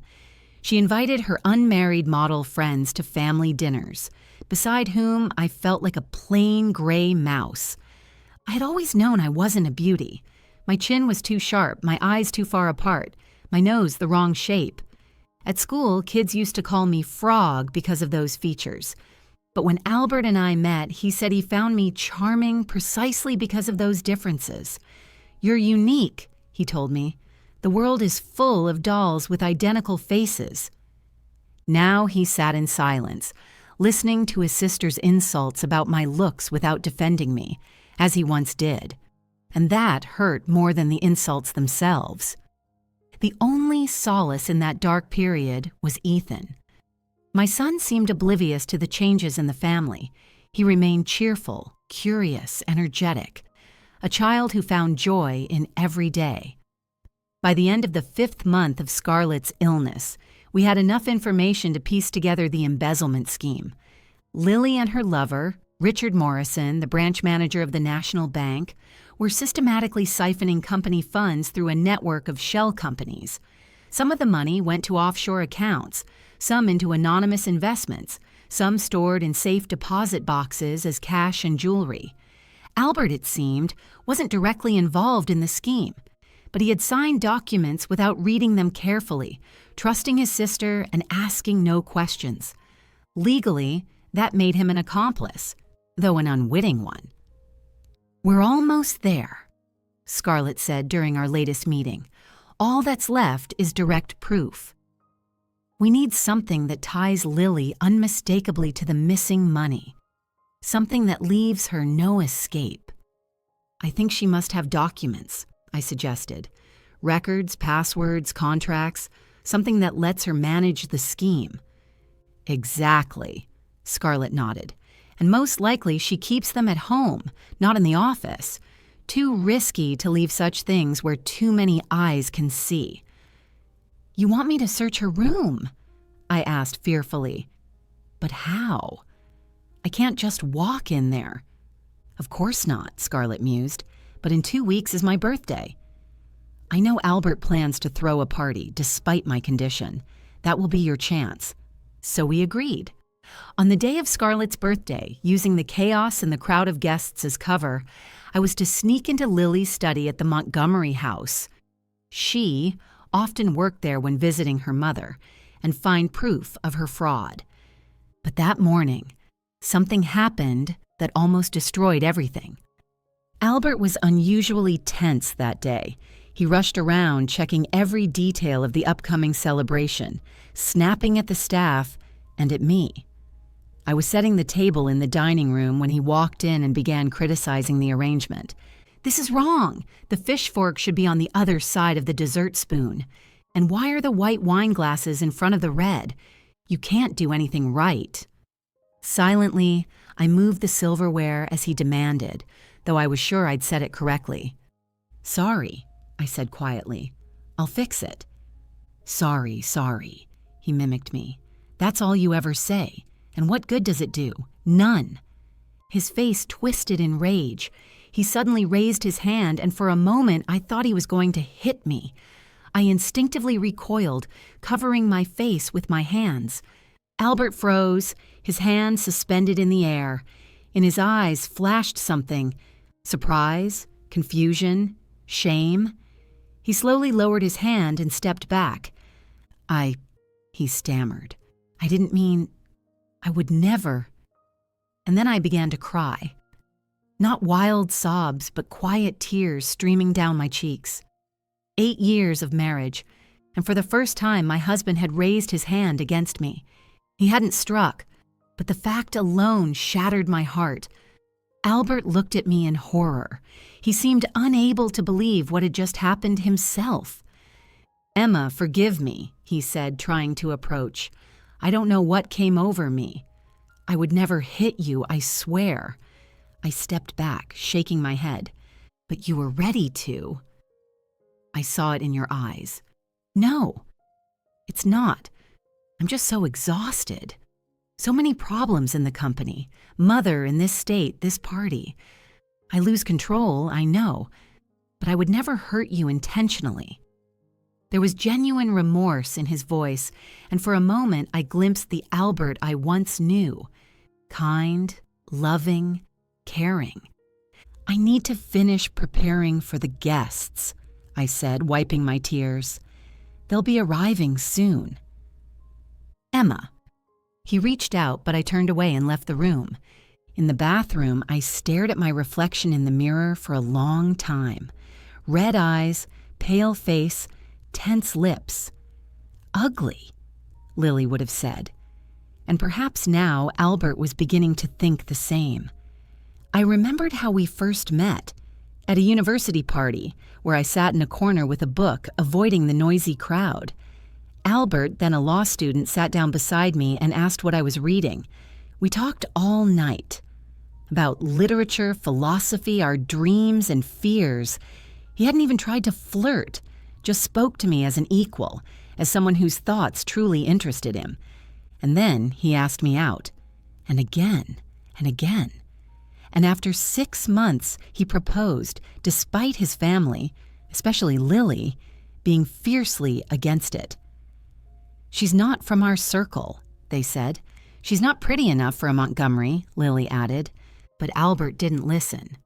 She invited her unmarried model friends to family dinners, beside whom I felt like a plain gray mouse. I had always known I wasn't a beauty. My chin was too sharp, my eyes too far apart, my nose the wrong shape. At school, kids used to call me Frog because of those features. But when Albert and I met, he said he found me charming precisely because of those differences. You're unique, he told me. The world is full of dolls with identical faces. Now he sat in silence, listening to his sister's insults about my looks without defending me, as he once did. And that hurt more than the insults themselves. The only solace in that dark period was Ethan. My son seemed oblivious to the changes in the family. He remained cheerful, curious, energetic, a child who found joy in every day. By the end of the 5th month of Scarlett's illness, we had enough information to piece together the embezzlement scheme. Lily and her lover, Richard Morrison, the branch manager of the National Bank, were systematically siphoning company funds through a network of shell companies. Some of the money went to offshore accounts, some into anonymous investments, some stored in safe deposit boxes as cash and jewelry. Albert, it seemed, wasn't directly involved in the scheme, but he had signed documents without reading them carefully, trusting his sister and asking no questions. Legally, that made him an accomplice, though an unwitting one. "We're almost there," Scarlett said during our latest meeting. "All that's left is direct proof. We need something that ties Lily unmistakably to the missing money, something that leaves her no escape." "I think she must have documents," I suggested. "Records, passwords, contracts, something that lets her manage the scheme." "Exactly," Scarlett nodded. "And most likely she keeps them at home, not in the office. Too risky to leave such things where too many eyes can see." "You want me to search her room?" I asked fearfully. "But how? I can't just walk in there." "Of course not," Scarlett mused, "but in 2 weeks is my birthday. I know Albert plans to throw a party despite my condition. That will be your chance." So we agreed. On the day of Scarlett's birthday, using the chaos and the crowd of guests as cover, I was to sneak into Lily's study at the Montgomery house. She often worked there when visiting her mother, and find proof of her fraud. But that morning, something happened that almost destroyed everything. Albert was unusually tense that day. He rushed around, checking every detail of the upcoming celebration, snapping at the staff and at me. I was setting the table in the dining room when he walked in and began criticizing the arrangement. "This is wrong. The fish fork should be on the other side of the dessert spoon. And why are the white wine glasses in front of the red? You can't do anything right." Silently, I moved the silverware as he demanded, though I was sure I'd said it correctly. "Sorry," I said quietly. "I'll fix it." "Sorry, sorry," he mimicked me. "That's all you ever say. And what good does it do? None." His face twisted in rage. He suddenly raised his hand, and for a moment I thought he was going to hit me. I instinctively recoiled, covering my face with my hands. Albert froze, his hands suspended in the air. In his eyes flashed something: surprise, confusion, shame. He slowly lowered his hand and stepped back. He stammered. "I didn't mean, I would never." And then I began to cry. Not wild sobs, but quiet tears streaming down my cheeks. 8 years of marriage, and for the first time my husband had raised his hand against me. He hadn't struck, but the fact alone shattered my heart. Albert looked at me in horror. He seemed unable to believe what had just happened himself. "Emma, forgive me," he said, trying to approach. "I don't know what came over me. I would never hit you, I swear." I stepped back, shaking my head. "But you were ready to." "I saw it in your eyes." "No, it's not. I'm just so exhausted. So many problems in the company. Mother in this state, this party. I lose control, I know, but I would never hurt you intentionally." There was genuine remorse in his voice, and for a moment I glimpsed the Albert I once knew. Kind, loving, caring. "I need to finish preparing for the guests," I said, wiping my tears. "They'll be arriving soon." "Emma." He reached out, but I turned away and left the room. In the bathroom, I stared at my reflection in the mirror for a long time. Red eyes, pale face, tense lips. "Ugly," Lily would have said. And perhaps now Albert was beginning to think the same. I remembered how we first met, at a university party where I sat in a corner with a book, avoiding the noisy crowd. Albert, then a law student, sat down beside me and asked what I was reading. We talked all night. About literature, philosophy, our dreams and fears. He hadn't even tried to flirt, just spoke to me as an equal, as someone whose thoughts truly interested him. And then he asked me out. And again, and again. And after 6 months, he proposed, despite his family, especially Lily, being fiercely against it. "She's not from our circle," they said. "She's not pretty enough for a Montgomery," Lily added. But Albert didn't listen.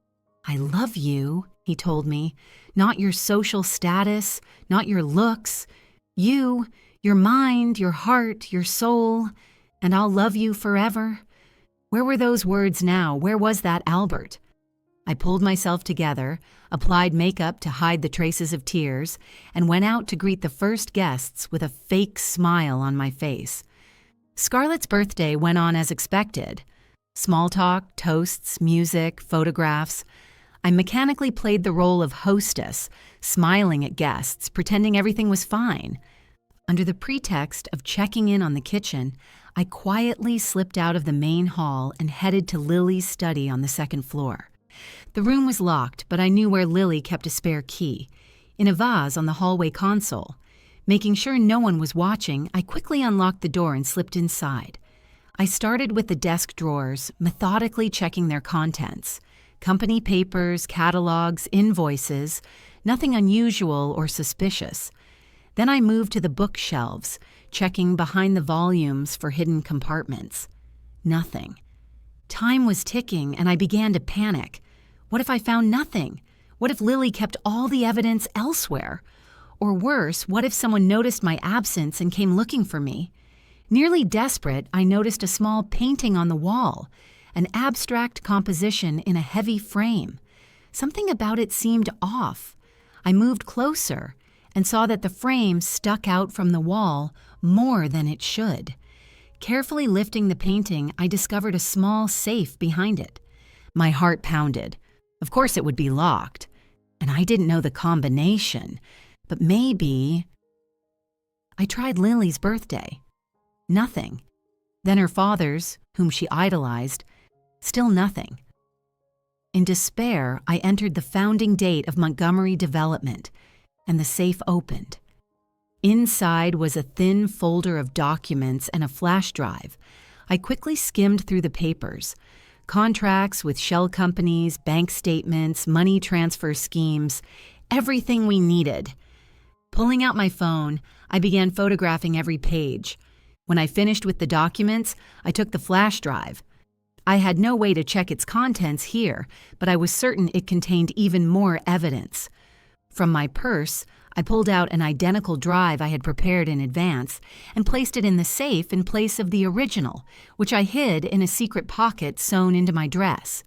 "I love you," he told me. "Not your social status, not your looks. You, your mind, your heart, your soul, and I'll love you forever." Where were those words now? Where was that Albert? I pulled myself together, applied makeup to hide the traces of tears, and went out to greet the first guests with a fake smile on my face. Scarlett's birthday went on as expected. Small talk, toasts, music, photographs. I mechanically played the role of hostess, smiling at guests, pretending everything was fine. Under the pretext of checking in on the kitchen, I quietly slipped out of the main hall and headed to Lily's study on the 2nd floor. The room was locked, but I knew where Lily kept a spare key, in a vase on the hallway console. Making sure no one was watching, I quickly unlocked the door and slipped inside. I started with the desk drawers, methodically checking their contents. Company papers, catalogs, invoices, nothing unusual or suspicious. Then I moved to the bookshelves, checking behind the volumes for hidden compartments. Nothing. Time was ticking, and I began to panic. What if I found nothing? What if Lily kept all the evidence elsewhere? Or worse, what if someone noticed my absence and came looking for me? Nearly desperate, I noticed a small painting on the wall, an abstract composition in a heavy frame. something about it seemed off. I moved closer and saw that the frame stuck out from the wall more than it should. Carefully lifting the painting, I discovered a small safe behind it. My heart pounded. Of course it would be locked, and I didn't know the combination, but maybe... I tried Lily's birthday. Nothing. Then her father's, whom she idolized. Still nothing. In despair, I entered the founding date of Montgomery Development, and the safe opened. Inside was a thin folder of documents and a flash drive. I quickly skimmed through the papers. Contracts with shell companies, bank statements, money transfer schemes, everything we needed. Pulling out my phone, I began photographing every page. When I finished with the documents, I took the flash drive. I had no way to check its contents here, but I was certain it contained even more evidence. From my purse, I pulled out an identical drive I had prepared in advance and placed it in the safe in place of the original, which I hid in a secret pocket sewn into my dress.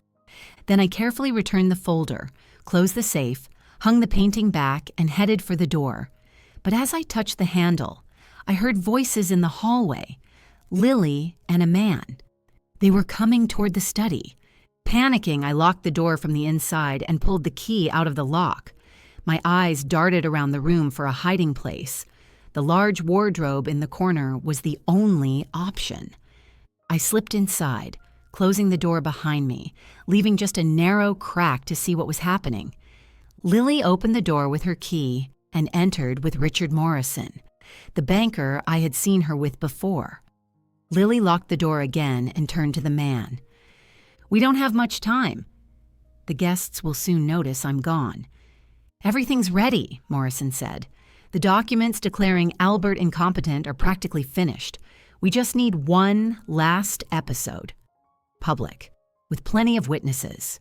Then I carefully returned the folder, closed the safe, hung the painting back, and headed for the door. But as I touched the handle, I heard voices in the hallway, Lily and a man. They were coming toward the study. Panicking, I locked the door from the inside and pulled the key out of the lock. My eyes darted around the room for a hiding place. The large wardrobe in the corner was the only option. I slipped inside, closing the door behind me, leaving just a narrow crack to see what was happening. Lily opened the door with her key and entered with Richard Morrison, the banker I had seen her with before. Lily locked the door again and turned to the man. "We don't have much time. The guests will soon notice I'm gone." "Everything's ready," Morrison said. "The documents declaring Albert incompetent are practically finished. We just need one last episode. Public, with plenty of witnesses."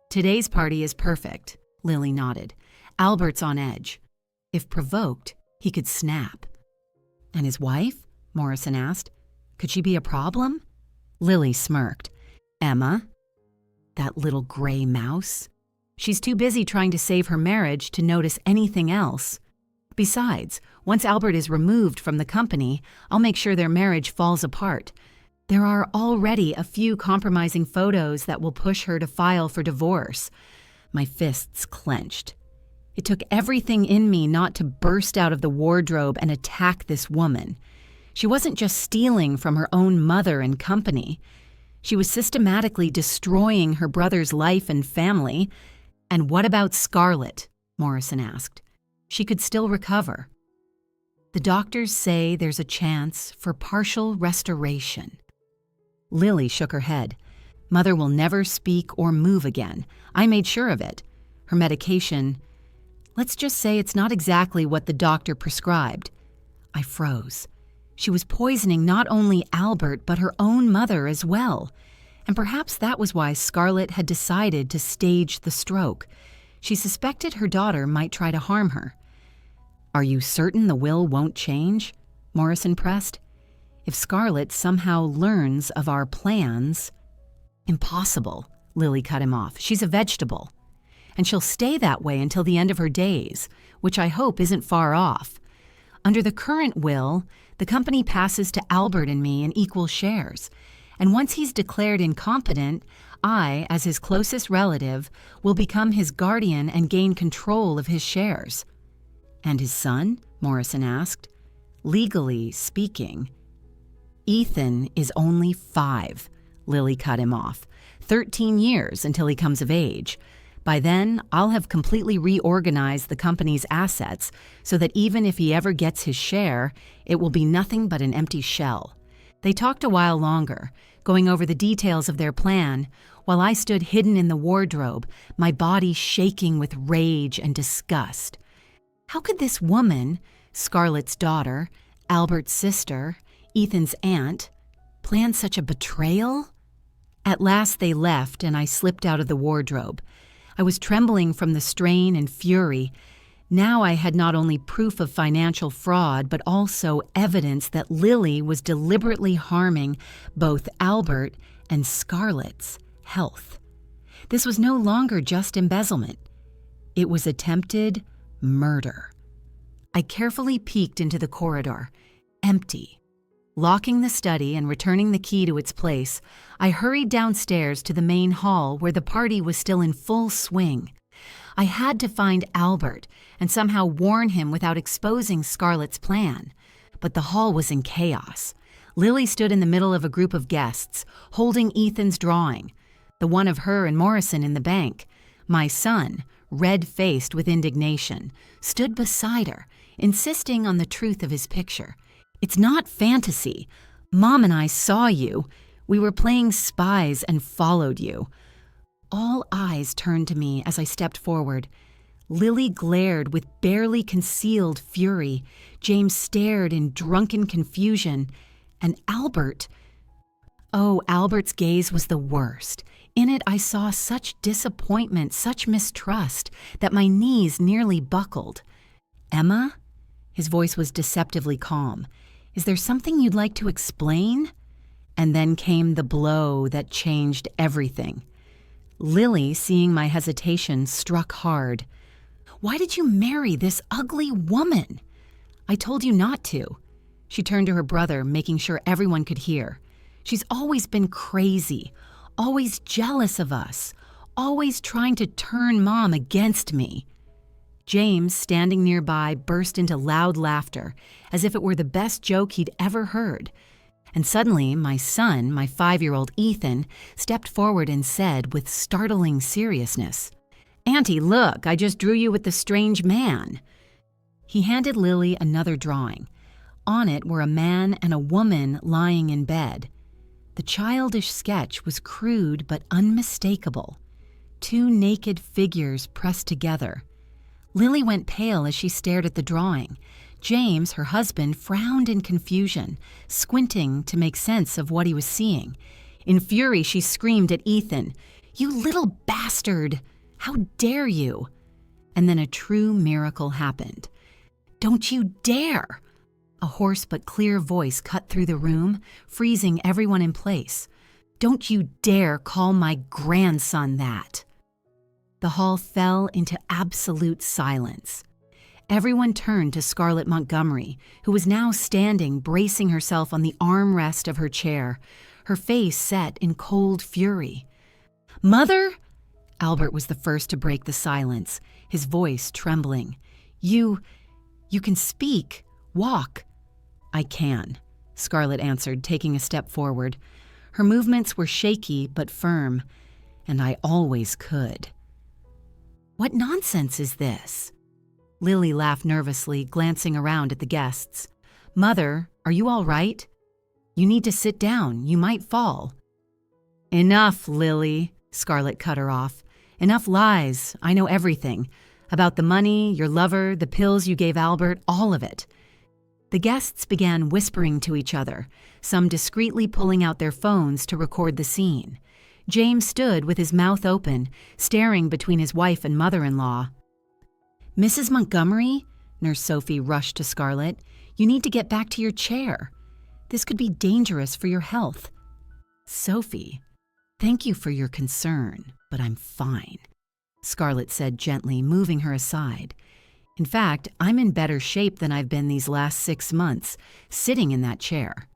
"Today's party is perfect," Lily nodded. "Albert's on edge. If provoked, he could snap." "And his wife?" Morrison asked. "Could she be a problem?" Lily smirked. "Emma? That little gray mouse? She's too busy trying to save her marriage to notice anything else. Besides, once Albert is removed from the company, I'll make sure their marriage falls apart. There are already a few compromising photos that will push her to file for divorce." My fists clenched. It took everything in me not to burst out of the wardrobe and attack this woman. She wasn't just stealing from her own mother and company. She was systematically destroying her brother's life and family. "And what about Scarlett?" Morrison asked. "She could still recover." "The doctors say there's a chance for partial restoration." Lily shook her head. "Mother will never speak or move again. I made sure of it. Her medication, let's just say it's not exactly what the doctor prescribed." I froze. She was poisoning not only Albert, but her own mother as well. And perhaps that was why Scarlett had decided to stage the stroke. She suspected her daughter might try to harm her. "Are you certain the will won't change?" Morrison pressed. "If Scarlett somehow learns of our plans—" "Impossible," Lily cut him off. "She's a vegetable. And she'll stay that way until the end of her days, which I hope isn't far off. Under the current will, the company passes to Albert and me in equal shares. And once he's declared incompetent, I, as his closest relative, will become his guardian and gain control of his shares." "And his son?" Morrison asked. "Legally speaking." "Ethan is only 5, Lily cut him off. 13 years until he comes of age. By then, I'll have completely reorganized the company's assets so that even if he ever gets his share, it will be nothing but an empty shell." They talked a while longer, going over the details of their plan, while I stood hidden in the wardrobe, my body shaking with rage and disgust. How could this woman, Scarlett's daughter, Albert's sister, Ethan's aunt, plan such a betrayal? At last they left, and I slipped out of the wardrobe. I was trembling from the strain and fury. Now I had not only proof of financial fraud, but also evidence that Lily was deliberately harming both Albert and Scarlett's health. This was no longer just embezzlement. It was attempted murder. I carefully peeked into the corridor. Empty. Locking the study and returning the key to its place, I hurried downstairs to the main hall where the party was still in full swing. I had to find Albert and somehow warn him without exposing Scarlett's plan. But the hall was in chaos. Lily stood in the middle of a group of guests, holding Ethan's drawing, the one of her and Morrison in the bank. My son, red-faced with indignation, stood beside her, insisting on the truth of his picture. "It's not fantasy. Mom and I saw you. We were playing spies and followed you." All eyes turned to me as I stepped forward. Lily glared with barely concealed fury. James stared in drunken confusion. And Albert's gaze was the worst. In it, I saw such disappointment, such mistrust, that my knees nearly buckled. "Emma?" His voice was deceptively calm. "Is there something you'd like to explain?" And then came the blow that changed everything. Lily, seeing my hesitation, struck hard. "Why did you marry this ugly woman?" "I told you not to." She turned to her brother, making sure everyone could hear. "She's always been crazy, always jealous of us, always trying to turn Mom against me." James, standing nearby, burst into loud laughter, as if it were the best joke he'd ever heard. And suddenly, my son, my 5-year-old Ethan, stepped forward and said with startling seriousness, "Auntie, look, I just drew you with the strange man." He handed Lily another drawing. On it were a man and a woman lying in bed. The childish sketch was crude but unmistakable. 2 naked figures pressed together. Lily went pale as she stared at the drawing. James, her husband, frowned in confusion, squinting to make sense of what he was seeing. In fury, she screamed at Ethan, "You little bastard! How dare you?" And then a true miracle happened. "Don't you dare!" A hoarse but clear voice cut through the room, freezing everyone in place. "Don't you dare call my grandson that!" The hall fell into absolute silence. Everyone turned to Scarlett Montgomery, who was now standing, bracing herself on the armrest of her chair, her face set in cold fury. "Mother?" Albert was the first to break the silence, his voice trembling. You can speak, walk." "I can," Scarlett answered, taking a step forward. Her movements were shaky but firm, and I always could. "What nonsense is this?" Lily laughed nervously, glancing around at the guests. "Mother, are you all right? You need to sit down. You might fall." "Enough, Lily," Scarlett cut her off. "Enough lies. I know everything. About the money, your lover, the pills you gave Albert, all of it." The guests began whispering to each other, some discreetly pulling out their phones to record the scene. James stood with his mouth open, staring between his wife and mother-in-law. "Mrs. Montgomery," Nurse Sophie rushed to Scarlett, "you need to get back to your chair. This could be dangerous for your health." "Sophie, thank you for your concern, but I'm fine," Scarlett said gently, moving her aside. "In fact, I'm in better shape than I've been these last 6 months, sitting in that chair."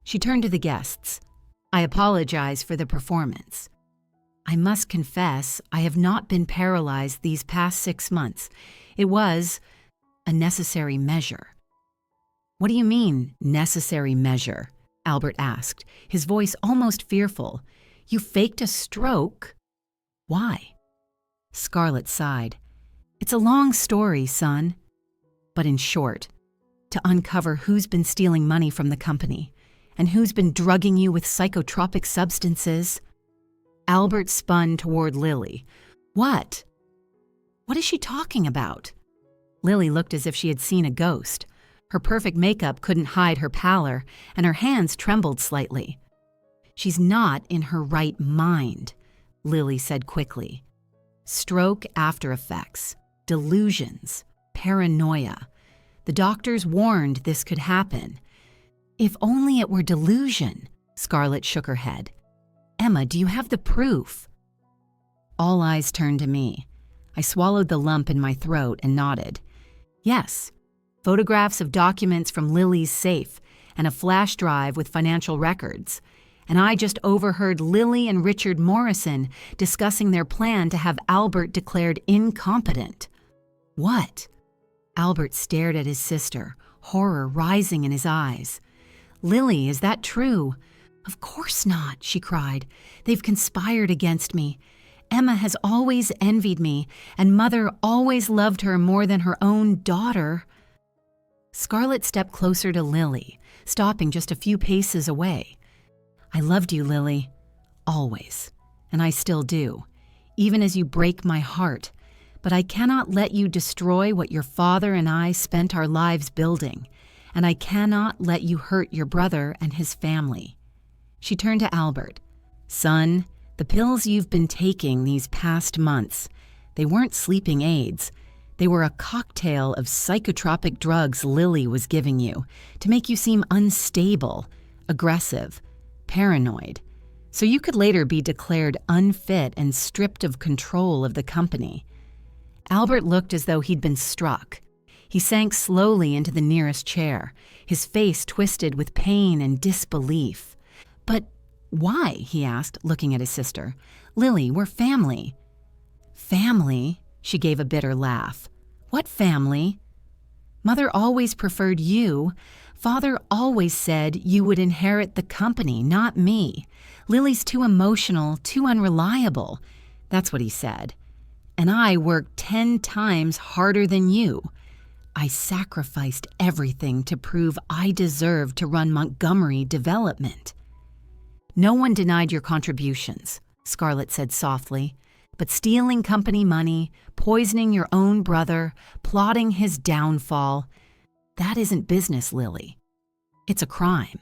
She turned to the guests. "I apologize for the performance. I must confess, I have not been paralyzed these past 6 months. It was a necessary measure." "What do you mean, necessary measure?" Albert asked, his voice almost fearful. "You faked a stroke? Why?" Scarlett sighed. "It's a long story, son. But in short, to uncover who's been stealing money from the company and who's been drugging you with psychotropic substances." Albert spun toward Lily. "What? What is she talking about?" Lily looked as if she had seen a ghost. Her perfect makeup couldn't hide her pallor, and her hands trembled slightly. "She's not in her right mind," Lily said quickly. "Stroke after effects, delusions, paranoia. The doctors warned this could happen." "If only it were delusion," Scarlett shook her head. "Emma, do you have the proof?" All eyes turned to me. I swallowed the lump in my throat and nodded. Yes, photographs of documents from Lily's safe and a flash drive with financial records. And I just overheard Lily and Richard Morrison discussing their plan to have Albert declared incompetent. What? Albert stared at his sister, horror rising in his eyes. Lily, is that true? Of course not, she cried. They've conspired against me. Emma has always envied me, and Mother always loved her more than her own daughter. Scarlett stepped closer to Lily, stopping just a few paces away. I loved you, Lily. Always. And I still do, even as you break my heart. But I cannot let you destroy what your father and I spent our lives building, and I cannot let you hurt your brother and his family. She turned to Albert. Son, the pills you've been taking these past months, they weren't sleeping aids. They were a cocktail of psychotropic drugs Lily was giving you to make you seem unstable, aggressive, paranoid, so you could later be declared unfit and stripped of control of the company. Albert looked as though he'd been struck. He sank slowly into the nearest chair, his face twisted with pain and disbelief. But why? He asked, looking at his sister. Lily, we're family. Family? She gave a bitter laugh. What family? Mother always preferred you. Father always said you would inherit the company, not me. Lily's too emotional, too unreliable. That's what he said. And I worked 10 times harder than you. I sacrificed everything to prove I deserved to run Montgomery Development. No one denied your contributions, Scarlett said softly, but stealing company money, poisoning your own brother, plotting his downfall, that isn't business, Lily. It's a crime.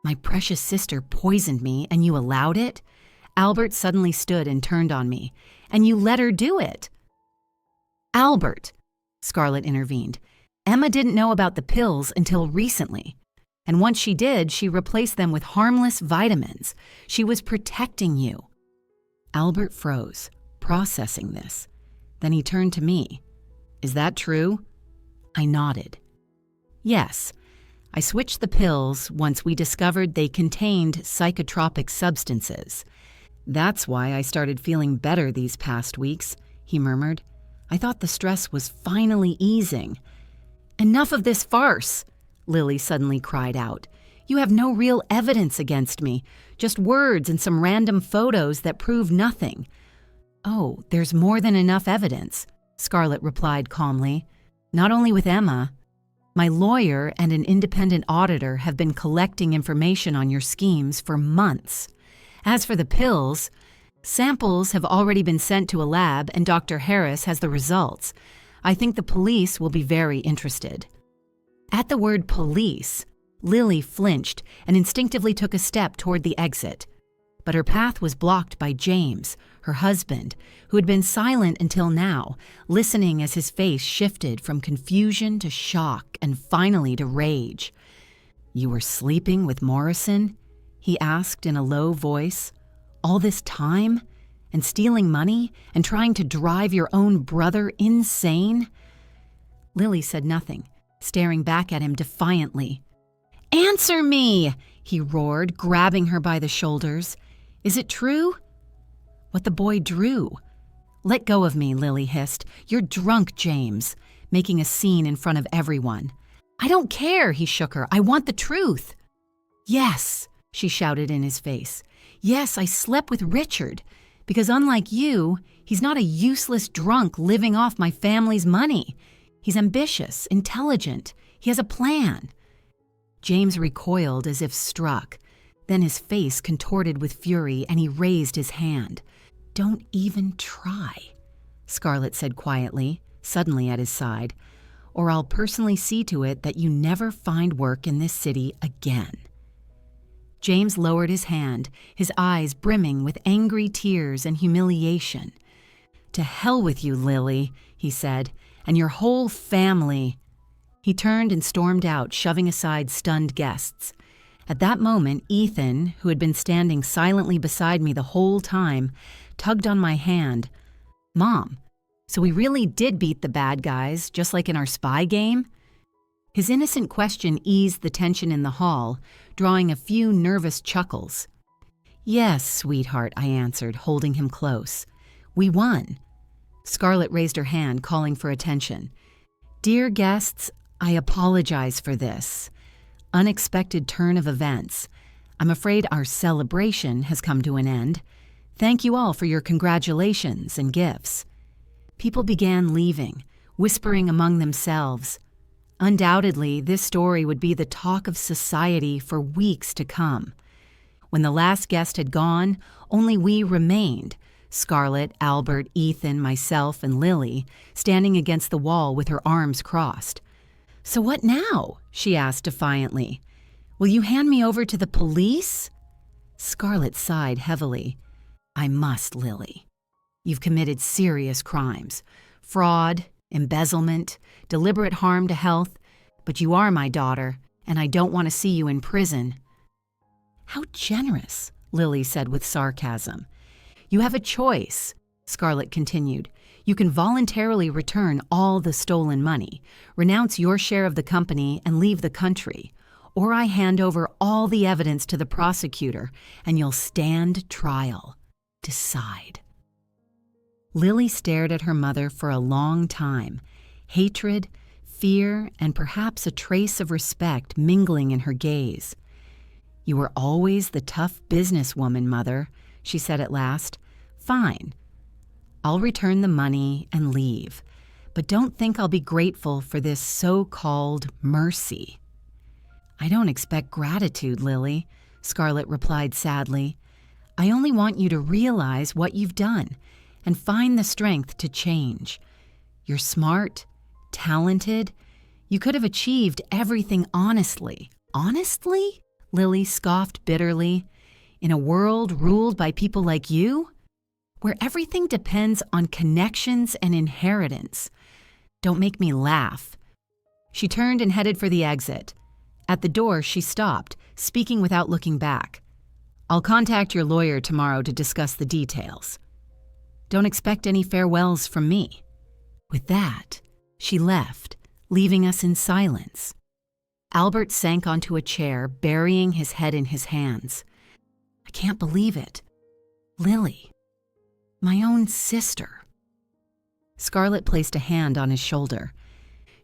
My precious sister poisoned me and you allowed it? Albert suddenly stood and turned on me. And you let her do it. Albert, Scarlett intervened. Emma didn't know about the pills until recently. And once she did, she replaced them with harmless vitamins. She was protecting you. Albert froze, processing this. Then he turned to me. Is that true? I nodded. Yes. I switched the pills once we discovered they contained psychotropic substances. That's why I started feeling better these past weeks, he murmured. I thought the stress was finally easing. Enough of this farce, Lily suddenly cried out. You have no real evidence against me, just words and some random photos that prove nothing. Oh, there's more than enough evidence, Scarlett replied calmly. Not only with Emma. My lawyer and an independent auditor have been collecting information on your schemes for months. As for the pills, samples have already been sent to a lab and Dr. Harris has the results. I think the police will be very interested. At the word police, Lily flinched and instinctively took a step toward the exit. But her path was blocked by James, her husband, who had been silent until now, listening as his face shifted from confusion to shock and finally to rage. You were sleeping with Morrison? He asked in a low voice. All this time? And stealing money? And trying to drive your own brother insane? Lily said nothing, staring back at him defiantly. Answer me! He roared, grabbing her by the shoulders. Is it true? What the boy drew. Let go of me, Lily hissed. You're drunk, James, making a scene in front of everyone. I don't care, he shook her. I want the truth. Yes, she shouted in his face. Yes, I slept with Richard, because unlike you, he's not a useless drunk living off my family's money. He's ambitious, intelligent. He has a plan. James recoiled as if struck. Then his face contorted with fury and he raised his hand. Don't even try, Scarlett said quietly, suddenly at his side, or I'll personally see to it that you never find work in this city again. James lowered his hand, his eyes brimming with angry tears and humiliation. To hell with you, Lily, he said, and your whole family. He turned and stormed out, shoving aside stunned guests. At that moment, Ethan, who had been standing silently beside me the whole time, tugged on my hand. "Mom, so we really did beat the bad guys, just like in our spy game?" His innocent question eased the tension in the hall, drawing a few nervous chuckles. "Yes, sweetheart," I answered, holding him close. "We won." Scarlett raised her hand, calling for attention. "Dear guests, I apologize for this unexpected turn of events. I'm afraid our celebration has come to an end. Thank you all for your congratulations and gifts." People began leaving, whispering among themselves. Undoubtedly, this story would be the talk of society for weeks to come. When the last guest had gone, only we remained, Scarlett, Albert, Ethan, myself, and Lily, standing against the wall with her arms crossed. "So what now?" she asked defiantly. "Will you hand me over to the police?" Scarlett sighed heavily. "I must, Lily. You've committed serious crimes. Fraud, embezzlement, deliberate harm to health, but you are my daughter, and I don't want to see you in prison." "How generous," Lily said with sarcasm. "You have a choice," Scarlett continued. "You can voluntarily return all the stolen money, renounce your share of the company, and leave the country. Or I hand over all the evidence to the prosecutor, and you'll stand trial. Decide." Lily stared at her mother for a long time, hatred, fear, and perhaps a trace of respect mingling in her gaze. "You were always the tough businesswoman, Mother," she said at last. "Fine. I'll return the money and leave, but don't think I'll be grateful for this so-called mercy." "I don't expect gratitude, Lily," Scarlett replied sadly. "I only want you to realize what you've done and find the strength to change. You're smart, talented. You could have achieved everything honestly." "Honestly?" Lily scoffed bitterly. "In a world ruled by people like you? Where everything depends on connections and inheritance. Don't make me laugh." She turned and headed for the exit. At the door, she stopped, speaking without looking back. "I'll contact your lawyer tomorrow to discuss the details. Don't expect any farewells from me." With that, she left, leaving us in silence. Albert sank onto a chair, burying his head in his hands. "I can't believe it. Lily. My own sister." Scarlett placed a hand on his shoulder.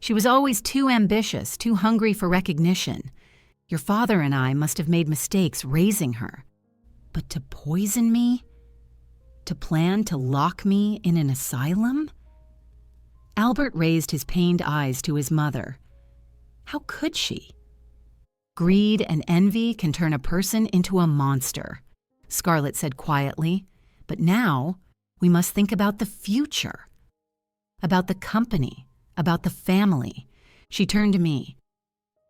"She was always too ambitious, too hungry for recognition. Your father and I must have made mistakes raising her. But to poison me? To plan to lock me in an asylum?" Albert raised his pained eyes to his mother. How could she? "Greed and envy can turn a person into a monster," Scarlett said quietly. "But now we must think about the future, about the company, about the family." She turned to me.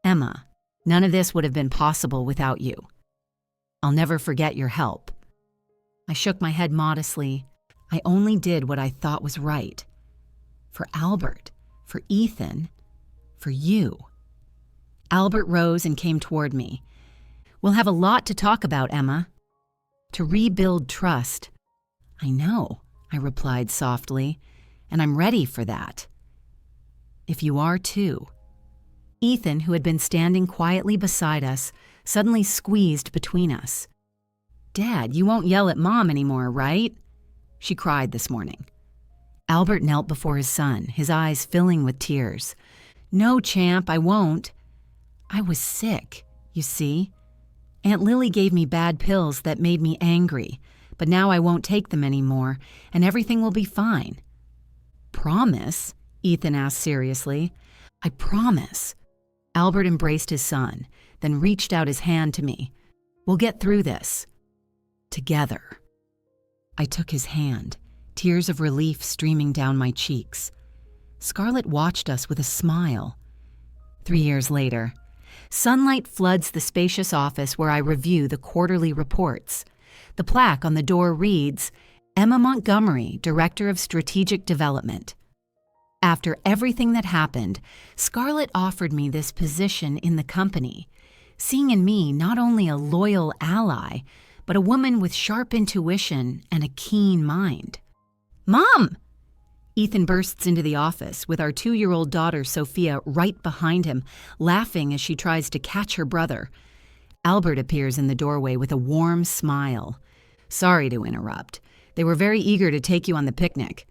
"Emma, none of this would have been possible without you. I'll never forget your help." I shook my head modestly. I only did what I thought was right. For Albert, for Ethan, for you. Albert rose and came toward me. "We'll have a lot to talk about, Emma. To rebuild trust." "I know," I replied softly, "and I'm ready for that." "If you are too." Ethan, who had been standing quietly beside us, suddenly squeezed between us. "Dad, you won't yell at Mom anymore, right?" she cried this morning. Albert knelt before his son, his eyes filling with tears. "No, champ, I won't. I was sick, you see. Aunt Lily gave me bad pills that made me angry, but now I won't take them anymore, and everything will be fine." "Promise?" Ethan asked seriously. "I promise." Albert embraced his son, then reached out his hand to me. "We'll get through this. Together." I took his hand, tears of relief streaming down my cheeks. Scarlett watched us with a smile. 3 years later, sunlight floods the spacious office where I review the quarterly reports. The plaque on the door reads, "Emma Montgomery, Director of Strategic Development." After everything that happened, Scarlett offered me this position in the company, seeing in me not only a loyal ally, but a woman with sharp intuition and a keen mind. "Mom!" Ethan bursts into the office with our 2-year-old daughter Sophia right behind him, laughing as she tries to catch her brother. Albert appears in the doorway with a warm smile. "Sorry to interrupt. They were very eager to take you on the picnic."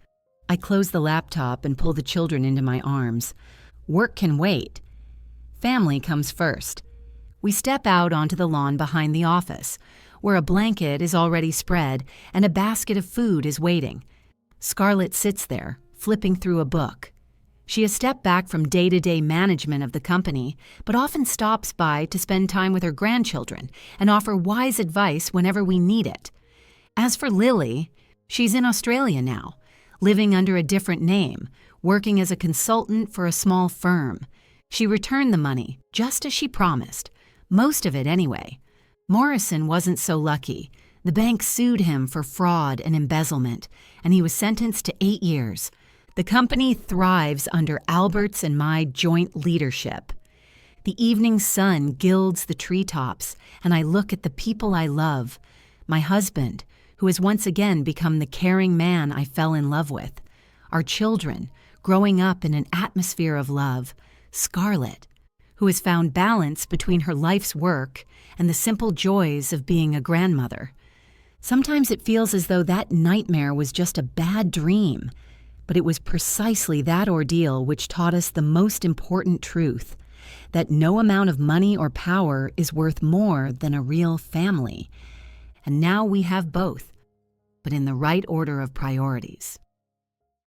I close the laptop and pull the children into my arms. Work can wait. Family comes first. We step out onto the lawn behind the office, where a blanket is already spread and a basket of food is waiting. Scarlett sits there, flipping through a book. She has stepped back from day-to-day management of the company, but often stops by to spend time with her grandchildren and offer wise advice whenever we need it. As for Lily, she's in Australia now, living under a different name, working as a consultant for a small firm. She returned the money, just as she promised. Most of it anyway. Morrison wasn't so lucky. The bank sued him for fraud and embezzlement, and he was sentenced to 8 years. The company thrives under Albert's and my joint leadership. The evening sun gilds the treetops, and I look at the people I love. My husband, who has once again become the caring man I fell in love with. Our children, growing up in an atmosphere of love. Scarlett, who has found balance between her life's work and the simple joys of being a grandmother. Sometimes it feels as though that nightmare was just a bad dream, but it was precisely that ordeal which taught us the most important truth, that no amount of money or power is worth more than a real family. And now we have both, but in the right order of priorities.